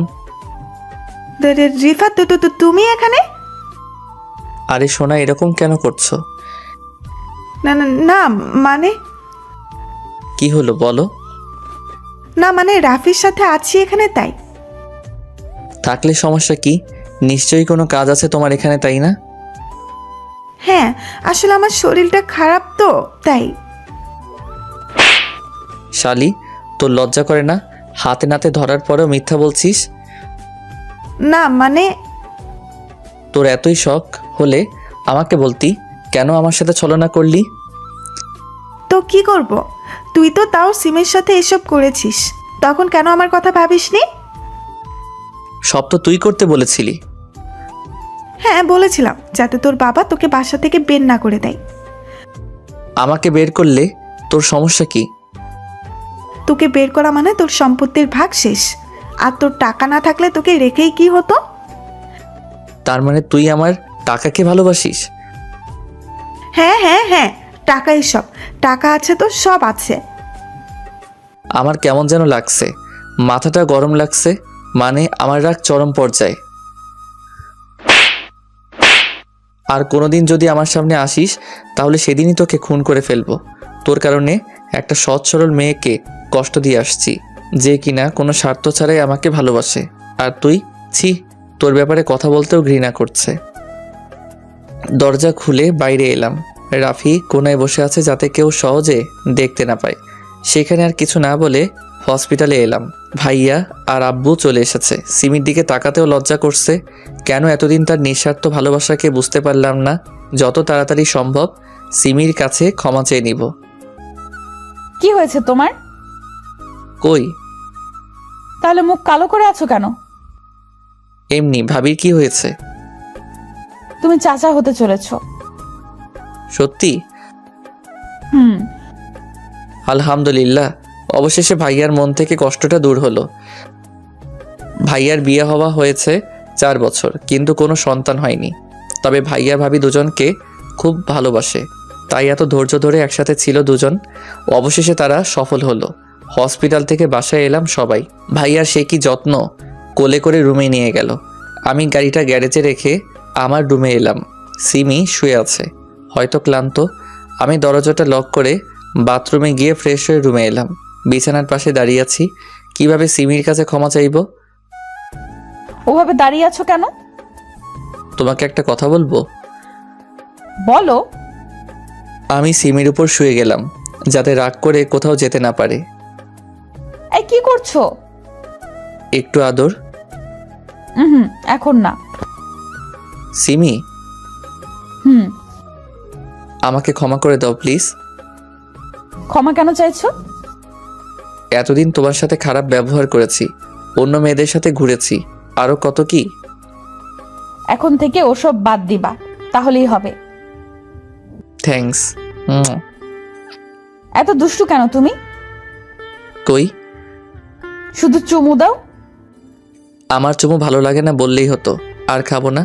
রিফাত, তুমি এখানে? আরে সোনা, এরকম কেন করছো? না না না, মানে কি হলো বলো? না মানে রাফির সাথে আছি এখানে, তাই। থাকলে সমস্যা কি? নিশ্চয়ই কোনো কাজ আছে তোমার এখানে, তাই না? হ্যাঁ, আসলে আমার শরীরটা খারাপ তো, তাই। শালি, তোর লজ্জা করে না? হাতে নাতে ধরার পরেও মিথ্যা বলছিস। না মানে তোর এতই শখ হলে আমাকে বলতি, কেন আমার সাথে ছলনা করলি? তো কি করব? তুই তো তাও সিমের সাথে এসব করেছিস, তখন কেন আমার কথা ভাবিসনি? সব তো তুই করতে বলেছিলি। হ্যাঁ, বলেছিলাম যাতে তোর বাবা তোকে বাসা থেকে বের না করে দেয়। আমাকে বের করলে তোর সমস্যা কি? তোকে বের করা মানে তোর সম্পত্তির ভাগ শেষ। আর তোর টাকা না থাকলে তোকে রেখেই কি হতো? তার মানে তুই আমার টাকাকে ভালোবাসিস? হ্যাঁ হ্যাঁ হ্যাঁ, টাকাই সব। টাকা আছে তো সব আছে। আমার কেমন যেন লাগছে, মাথাটা গরম লাগছে। মানে আমার রাগ চরম পর্যায়ে। আর কোনোদিন যদি আমার সামনে আসিস তাহলে সেদিনই তোকে খুন করে ফেলবো। তোর কারণে একটা সৎ সরল মেয়েকে কষ্ট দিয়ে আসছি, যে কিনা কোনো স্বার্থ ছাড়াই আমাকে ভালোবাসে। আর তুই, ছি, তোর ব্যাপারে কথা বলতেও ঘৃণা করছে। দরজা খুলে বাইরে এলাম। রাফি কোনায় বসে আছে যাতে কেউ সহজে দেখতে না পায়। সেখানে আর কিছু না বলে হসপিটালে এলাম। ভাইয়া আর আব্বু চলে এসেছে। সিমির দিকে তাকাতেও লজ্জা করছে। কেন এতদিন তার নিঃস্বার্থ ভালোবাসাকে বুঝতে পারলাম না। যত তাড়াতাড়ি সম্ভব সিমির কাছে ক্ষমা চেয়ে নিব। কি হয়েছে তোমার? কই? তাহলে মুখ কালো করে আছো কেন? এমনি। ভাবির কি হয়েছে? তুমি চাচা হতে চলেছো। সত্যি? হুম। আলহামদুলিল্লাহ, অবশেষে ভাইয়ার মন থেকে কষ্টটা দূর হলো। ভাইয়ার বিয়ে হওয়া হয়েছে 4 বছর, কিন্তু কোনো সন্তান হয়নি। তবে ভাইয়া ভাবি দুজনকে খুব ভালোবাসে, তাই এত ধৈর্য ধরে একসাথে ছিল দুজন। অবশেষে তারা সফল হলো। হসপিটাল থেকে বাসায় এলাম সবাই। ভাইয়ার সে কি যত্ন, কোলে করে রুমে নিয়ে গেল। আমি গাড়িটা গ্যারেজে রেখে আমার রুমে এলাম। সিমি শুয়ে আছে, হয়তো ক্লান্ত। আমি দরজাটা লক করে বাথরুমে গিয়ে ফ্রেশ হয়ে রুমে এলাম। বিছানার পাশে দাঁড়িয়ে আছি। কিভাবে সিমির কাছে ক্ষমা চাইব? ওভাবে দাঁড়িয়ে আছো কেন? তোমাকে একটা কথা বলবো। বলো। আমি সিমির উপর শুয়ে গেলাম, যাতে রাগ করে কোথাও যেতে না পারে। এই কি করছো? একটু আদর। হুম, এখন না। সিমি, হুম। আমাকে ক্ষমা করে দাও প্লিজ। ক্ষমা কেন চাইছো? এতদিন তোমার সাথে খারাপ ব্যবহার করেছি, অন্য মেয়েদের সাথে ঘুরেছি, আরো কত কি। এখন থেকে ওসব বাদ দিবা, তাহলেই হবে। থ্যাঙ্কস। এত দুষ্টু কেন তুমি? কই, শুধু চুমু দাও। আমার চুমু ভালো লাগে না বললেই হতো, আর খাবো না।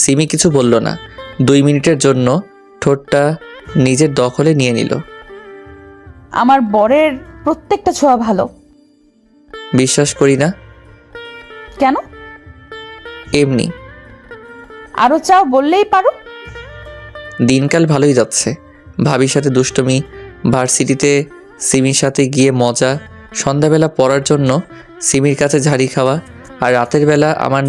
সিমি কিছু বলল না। 2 মিনিটের জন্য ঠোঁটটা নিজের দখলে নিয়ে নিল। আমার বরের প্রত্যেকটা ছোঁয়া ভালো। বিশ্বাস করি না। কেন? এমনি। আরো চাও বললেই পারো। দিনকাল ভালোই যাচ্ছে। ভাবির সাথে দুষ্টুমি, ভার্সিটিতে সিমির সাথে গিয়ে মজা, সন্ধ্যাবেলা পড়ার জন্য সিমির কাছে ঝাড়ি খাওয়া, আর রাতের বেলা আমার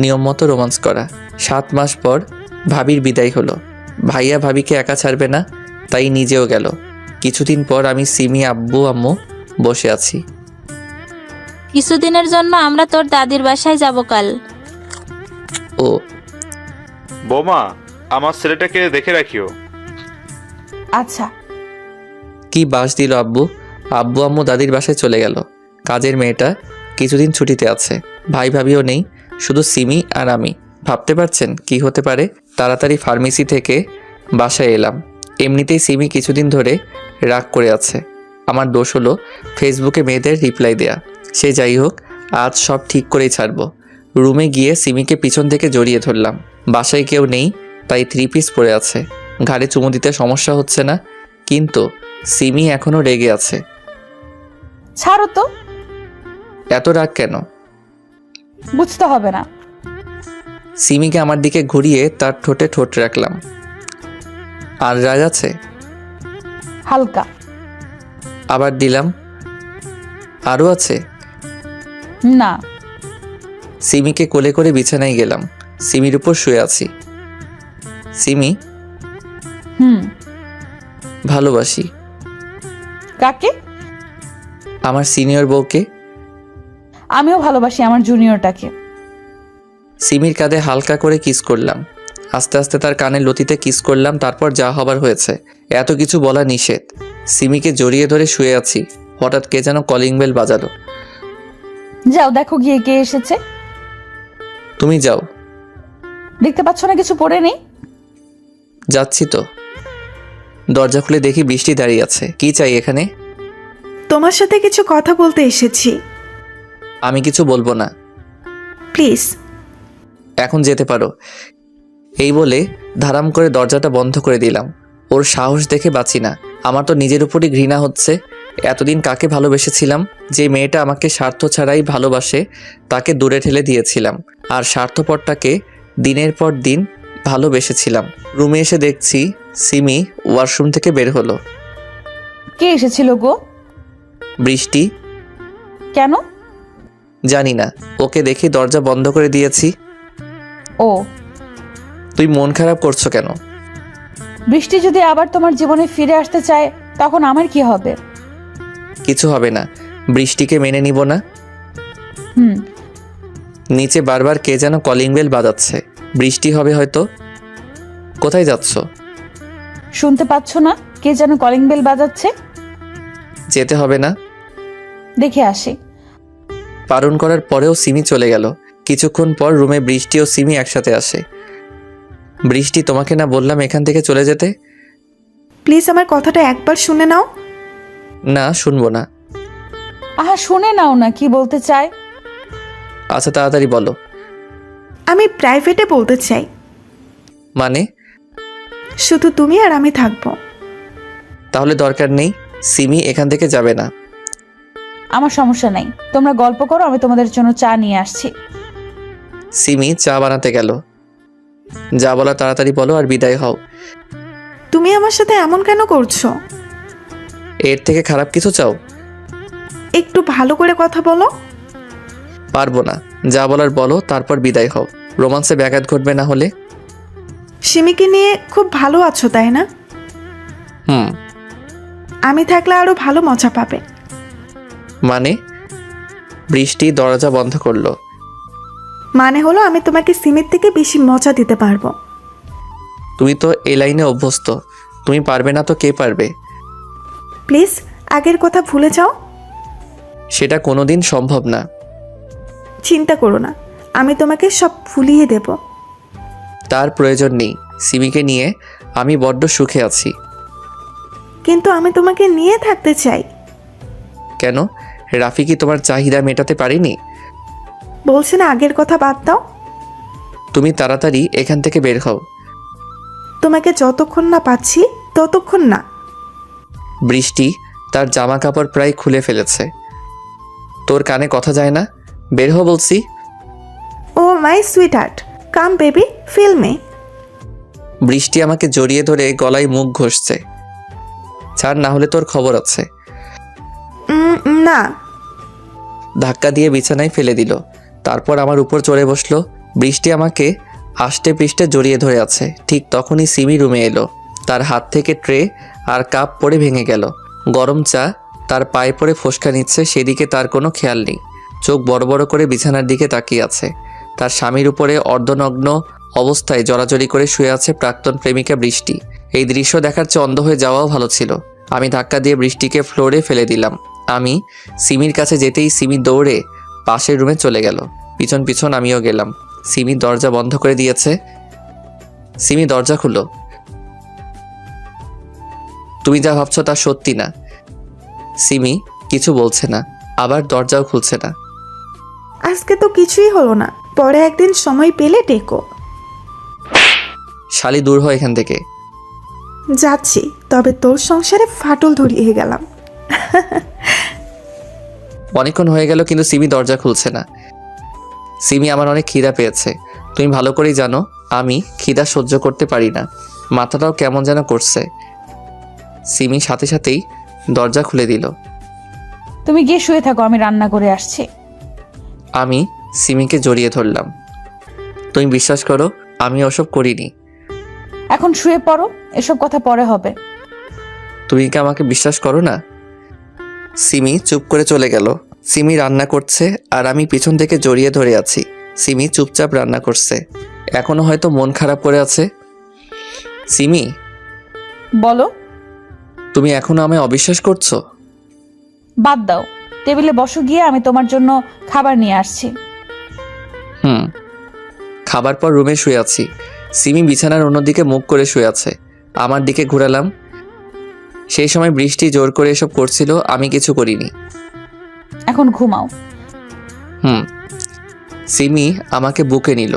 নিয়ম মতো রোমান্স করা। 7 মাস পর ভাবির বিদায় হলো। ভাইয়া ভাবিকে একা ছাড়বে না, তাই নিজেও গেল। কিছুদিন পর আমি সিমি, আব্বু আম্মু বসে আছি। কিছুদিনের জন্য আমরা তোর দাদির বাসায় যাব কাল। ও, বৌমা, আমার ছেলেটাকে দেখে রাখিও। আচ্ছা। কি বাস দিল আব্বু। আব্বু আম্মু দাদির বাসায় চলে গেল। কাজের মেয়েটা কিছুদিন ছুটিতে আছে। ভাই ভাবিও নেই, শুধু সিমি আর আমি। ভাবতে পারছেন কি হতে পারে? তাড়াতাড়ি ফার্মেসি থেকে বাসায় এলাম। এমনিতেই সিমি কিছুদিন ধরে রাগ করে আছে। আমার দোষ হলো ফেসবুকে মেয়েদের রিপ্লাই দেয়া। সে যাই হোক, আজ সব ঠিক করেই ছাড়বো। রুমে গিয়ে সিমিকে পিছন থেকে জড়িয়ে ধরলাম। বাসায় কেউ নেই, তাই 3 পিস পরে আছে। ঘাড়ে চুমু দিতে সমস্যা হচ্ছে না, কিন্তু সিমি এখনো রেগে আছে। ছাড়ো তো। এত রাগ কেন? বুঝতে হবে না। সিমিকে আমার দিকে ঘুরিয়ে তার ঠোঁটে ঠোঁট রাখলাম। আর রাগ আছে? হালকা। আবার দিলাম। আরও আছে? না। সিমিকে কোলে করে বিছানায় গেলাম। সিমির উপর শুয়ে আছি। সিমি, হুম। ভালোবাসি। কাকে? আমার সিনিয়র বউকে। আমিও ভালোবাসি আমার জুনিয়রটাকে। সিমির কাঁধে হালকা করে কিস করলাম। আস্তে আস্তে তার কানের লতিতে কিস করলাম। তারপর যা হবার হয়েছে। এত কিছু বলা নিষেধ। সিমিকে জড়িয়ে ধরে শুয়ে আছি। হঠাৎ কে যেন কলিং বেল বাজালো। যাও দেখো গিয়ে কে এসেছে। তুমি যাও। দেখতে পাচ্ছ না কিছু পড়ে নেই? যাচ্ছি তো। দরজা খুলে দেখি বৃষ্টি দাঁড়িয়ে আছে। কি চাই এখানে? তোমার সাথে কিছু কথা বলতে এসেছি। আমি কিছু বলবো না। প্লিজ। এখন যেতে পারো। এই বলে ধারাম করে দরজাটা বন্ধ করে দিলাম। ওর সাহস দেখে বাঁচি না। আমার তো নিজের উপরই ঘৃণা হচ্ছে। এতদিন কাকে ভালোবেসেছিলাম? যে মেয়েটা আমাকে স্বার্থ ছাড়াই ভালোবাসে, তাকে দূরে ঠেলে দিয়েছিলাম। আর স্বার্থপরটাকে দিনের পর দিন ভালোবেসেছিলাম। রুমে এসে দেখছি সিমি ওয়াশরুম থেকে বের হলো। কে এসেছিল গো? বৃষ্টি। কেন? জানি না, ওকে দেখে দরজা বন্ধ করে দিয়েছি। ও। তুই মন খারাপ করছো কেন? বৃষ্টি যদি আবার তোমার জীবনে ফিরে আসতে চায় তখন আমার কি হবে? কিছু হবে না। বৃষ্টিকে মেনে নিব না। হুম। নিচে বারবার কে যেন কলিং বেল বাজাচ্ছে। বৃষ্টি হবে হয়তো। কোথায় যাচ্ছ? শুনতে পাচ্ছ না কে যেন কলিং বেল বাজাচ্ছে? যেতে হবে না। দেখে আসি। বারণ করার পরেও সিমি চলে গেল। কিছুক্ষণ পর রুমে বৃষ্টি ও সিমি একসাথে আসে। বৃষ্টি, তোমাকে না বললাম এখান থেকে চলে যেতে? প্লিজ আমার কথাটা একবার শুনে নাও। না, শুনবো না। আহা, শুনে নাও না কি বলতে চায়। আচ্ছা, তাড়াতাড়ি বলো। আমি প্রাইভেটে বলতে চাই। মানে? শুধু তুমি আর আমি থাকবো। তাহলে দরকার নেই, সিমি এখান থেকে যাবে না। আমার সমস্যা নাই, তোমরা গল্প করো, আমি তোমাদের জন্য চা নিয়ে আসছি। সিমি চা বানাতে গেল। যা বলা তাড়াতাড়ি বলো আর বিদায় হও। তুমি আমার সাথে এমন কেন করছো? এর থেকে খারাপ কিছু চাও? একটু ভালো করে কথা বলো। পারবো না, যা বলার বলো, তারপর বিদায় হও। রোমান্সে ব্যাঘাত ঘটবে না হলে। সিমিকে নিয়ে খুব ভালো আছো তাই না? হুম। আমি থাকলে আরো ভালো মজা পাবে। মানে? বৃষ্টি দরজা বন্ধ করলো। মানে হলো আমি তোমাকে সিমির থেকে বেশি মজা দিতে পারবো। তুমি তো এই লাইনে অভ্যস্ত, তুমি পারবে না তো কে পারবে? প্লিজ আগের কথা ভুলে যাও। সেটা কোনোদিন সম্ভব না। চিন্তা করো না, আমি তোমাকে সব ভুলিয়ে দেব। তার প্রয়োজন নেই, সিমিকে নিয়ে আমি বড্ড সুখে আছি। কিন্তু আমি তোমাকে নিয়ে থাকতে চাই। কেন? রাফি কি তোমার চাহিদা মেটাতে পারিনি? বলছি না আগের কথা বাদ দাও। তুমি তাড়াতাড়ি এখান থেকে বের হও। তোমাকে যতক্ষণ না পাচ্ছি ততক্ষণ না। বৃষ্টি তার জামা কাপড় প্রায় খুলে ফেলেছে। তোর কানে কথা যায় না? বের হও বলছি। Oh my sweetheart, come baby, feel me. বৃষ্টি আমাকে জড়িয়ে ধরে গলায় মুখ ঘষছে। ছাড়, না হলে তোর খবর আছে। না। ধাক্কা দিয়ে বিছানায় ফেলে দিল, তারপর আমার উপর চড়ে বসলো। বৃষ্টি আমাকে আষ্টে পৃষ্ঠে জড়িয়ে ধরে আছে। ঠিক তখনই সিমি রুমে এলো। তার হাত থেকে ট্রে আর কাপ পড়ে ভেঙে গেল। গরম চা তার পায়ে পড়ে ফোসকা নিচ্ছে, সেদিকে তার কোনো খেয়াল নেই। চোখ বড় বড় করে বিছানার দিকে তাকিয়ে আছে। তার স্বামীর উপরে অর্ধনগ্ন অবস্থায় জড়াজড়ি করে শুয়ে আছে প্রাক্তন প্রেমিকা বৃষ্টি। এই দৃশ্য দেখার চেয়ে অন্ধ হয়ে যাওয়াও ভালো ছিল। আমি ধাক্কা দিয়ে বৃষ্টিকে ফ্লোরে ফেলে দিলাম। আমি সিমির কাছে যেতেই সিমি দৌড়ে পাশের রুমে চলে গেল। পিছন পিছন আমিও গেলাম। সিমি দরজা বন্ধ করে দিয়েছে। সিমি, দরজা খুলো। তুমি যা ভাবছো তা সত্যি না। সিমি কিছু বলছে না, আবার দরজাও খুলছে না। আজকে তো কিছুই হলো না, পরে একদিন সময় পেলে ডেকো। শালি, দূর হয় এখান থেকে। যাচ্ছি, তবে তোর সংসারে ফাটল ধরিয়ে গেলাম। অনেকক্ষণ হয়ে গেল কিন্তু সিমি দরজা খুলছে না। সিমি, আমার অনেক খিদা পেয়েছে। তুমি ভালো করেই জানো আমি খিদা সহ্য করতে পারি না। মাথাটাও কেমন যেন করছে। সিমি সাথে সাথেই দরজা খুলে দিল। তুমি গিয়ে শুয়ে থাকো, আমি রান্না করে আসছি। আমি সিমিকে জড়িয়ে ধরলাম। তুমি বিশ্বাস করো, আমি ওসব করিনি। এখন শুয়ে পড়ো, এসব কথা পরে হবে। তুমি কি আমাকে বিশ্বাস করো না? সিমি চুপ করে চলে গেল। সিমি রান্না করছে আর আমি পিছন থেকে জড়িয়ে ধরে আছি। সিমি চুপচাপ রান্না করছে, এখনো হয়তো মন খারাপ করে আছে। সিমি, বলো। তুমি এখনো আমায় অবিশ্বাস করছো? বাদ দাও, টেবিলে বসো গিয়ে, আমি তোমার জন্য খাবার নিয়ে আসছি। খাবার পর রুমে শুয়ে আছি। সিমি বিছানার অন্যদিকে মুখ করে শুয়ে আছে। আমার দিকে ঘুরালাম। সেই সময় বৃষ্টি জোর করে এসব করছিল, আমি কিছু করিনি। এখন ঘুমাও। সিমি আমাকে বুকে নিল,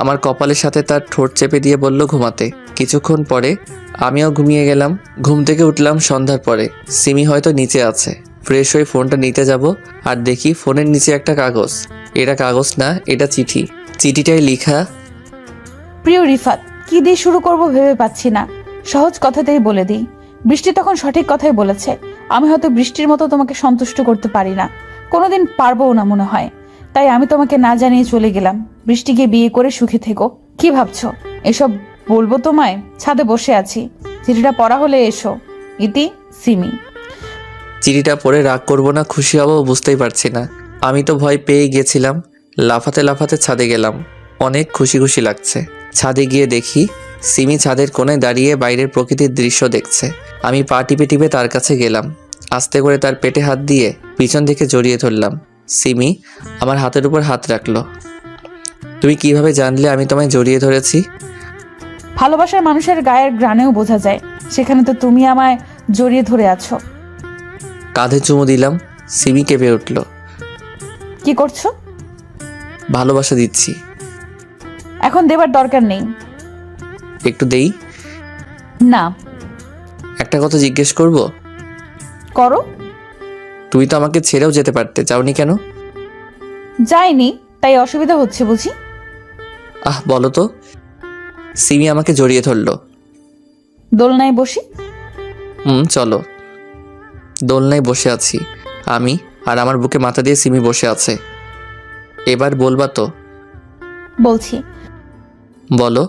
আমার কপালের সাথে তার ঠোঁট চেপে দিয়ে বলল ঘুমাতে। কিছুক্ষণ পরে আমিও ঘুমিয়ে গেলাম। ঘুম থেকে উঠলাম সন্ধ্যার পরে। সিমি হয়তো নিচে আছে। ফ্রেশ হয়ে ফোনটা নিতে যাব আর দেখি ফোনের নিচে একটা কাগজ। এটা কাগজ না, এটা চিঠি। চিঠিটায় লেখা, প্রিয় রিফাত, কি দিয়ে শুরু করব ভেবে পাচ্ছি না। সহজ কথাতেই বলে দিই, বৃষ্টি তখন সঠিক কথাই বলেছে। আমি হয়তো বৃষ্টির মতো তোমাকে সন্তুষ্ট করতে পারি না, কোনোদিন পারবও না মনে হয়। তাই আমি তোমাকে না জানিয়ে চলে গেলাম। বৃষ্টিকে বিয়ে করে সুখী থেকো। কি ভাবছো এসব বলবো তোমায়? ছাদে বসে আছি, চিঠিটা পড়া হলে এসো। ইতি, সিমি। চিঠিটা পড়ে রাগ করবো না খুশি হবো বুঝতেই পারছি না। আমি তো ভয় পেয়ে গেছিলাম। লাফাতে লাফাতে ছাদে গেলাম। অনেক খুশি খুশি লাগছে। ছাদে গিয়ে দেখি সিমি ছাদের কোণে দাঁড়িয়ে বাইরের প্রকৃতির দৃশ্য দেখছে। আমি পা টিপে টিপে তার কাছে গেলাম। আস্তে করে তার পেটে হাত দিয়ে পিছন থেকে জড়িয়ে ধরলাম। সিমি আমার হাতের উপর হাত রাখলো। তুমি কিভাবে জানলে আমি তোমায় জড়িয়ে ধরেছি? ভালোবাসার মানুষের গায়ের গ্রানেও বোঝা যায়, সেখানে তো তুমি আমায় জড়িয়ে ধরে আছো। কাঁধে চুমু দিলাম। সিমি কেঁপে উঠল। কি করছো? ভালোবাসা দিচ্ছি। এখন দেবার দরকার নেই। একটু দেই। না। একটা কথা জিজ্ঞেস করব? করো। তুই তো আমাকে ছেড়েও যেতে পারতে, যাওনি কেন? যাইনি, তাই অসুবিধা হচ্ছে বুঝি? বলো তো। সিমি আমাকে জড়িয়ে ধরলো। দোলনায় বসি? চলো। দোলনায় বসে আছি আমি, আর আমার বুকে মাথা দিয়ে সিমি বসে আছে। এবার বলবা তো? বলছি। বলো।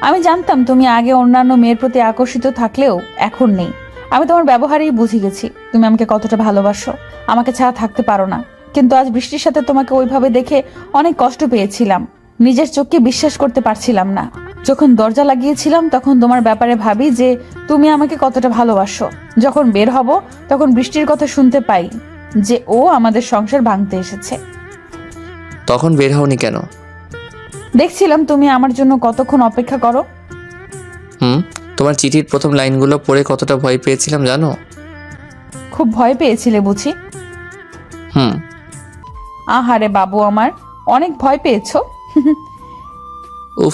আমি জানতাম তুমি আগে অন্যান্য মেয়ের প্রতি আকর্ষিত থাকলেও এখন নেই। আমি তোমার ব্যবহারেই বুঝে গেছি তুমি আমাকে কতটা ভালোবাসো, আমাকে ছাড়া থাকতে পারো না। কিন্তু আজ বৃষ্টির সাথে তোমাকে ওইভাবে দেখে অনেক কষ্ট পেয়েছিলাম, নিজের চোখকে বিশ্বাস করতে পারছিলাম না। যখন দরজা লাগিয়েছিলাম তখন তোমার ব্যাপারে ভাবি যে তুমি আমাকে কতটা ভালোবাসো। যখন বের হব তখন বৃষ্টির কথা শুনতে পাই যে ও আমাদের সংসার ভাঙতে এসেছে। তখন বের হওনি কেন? দেখছিলাম তুমি আমার জন্য কতক্ষণ অপেক্ষা করো। তোমার চিঠির প্রথম লাইনগুলো পড়ে কতটা ভয় পেয়েছিলাম জানো? খুব ভয় পেয়েছিলে বুঝি? আহারে বাবু আমার, অনেক ভয় পেয়েছো।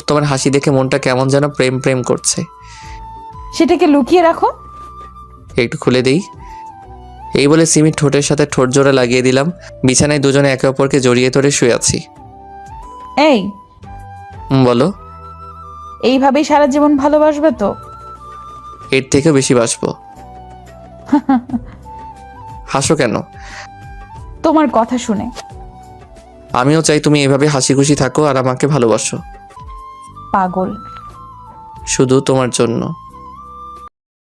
তোমার হাসি দেখে মনটা কেমন যেন প্রেম প্রেম করছে। সেটাকে লুকিয়ে রাখো। একটু খুলে দেই। এই বলে সিমির ঠোঁটের সাথে ঠোঁট জোড়া লাগিয়ে দিলাম। বিছানায় দুজনে একে অপরকে জড়িয়ে ধরে শুয়ে আছি। এই বলো। এইভাবেই সারা জীবন ভালোবাসবে তো? এর থেকেও বেশি বাসবো। হাসো কেন? তোমার কথা শুনে। আমিও চাই তুমি এভাবে হাসি খুশি থাকো আর আমাকে ভালোবাসো। পাগল। শুধু তোমার জন্য।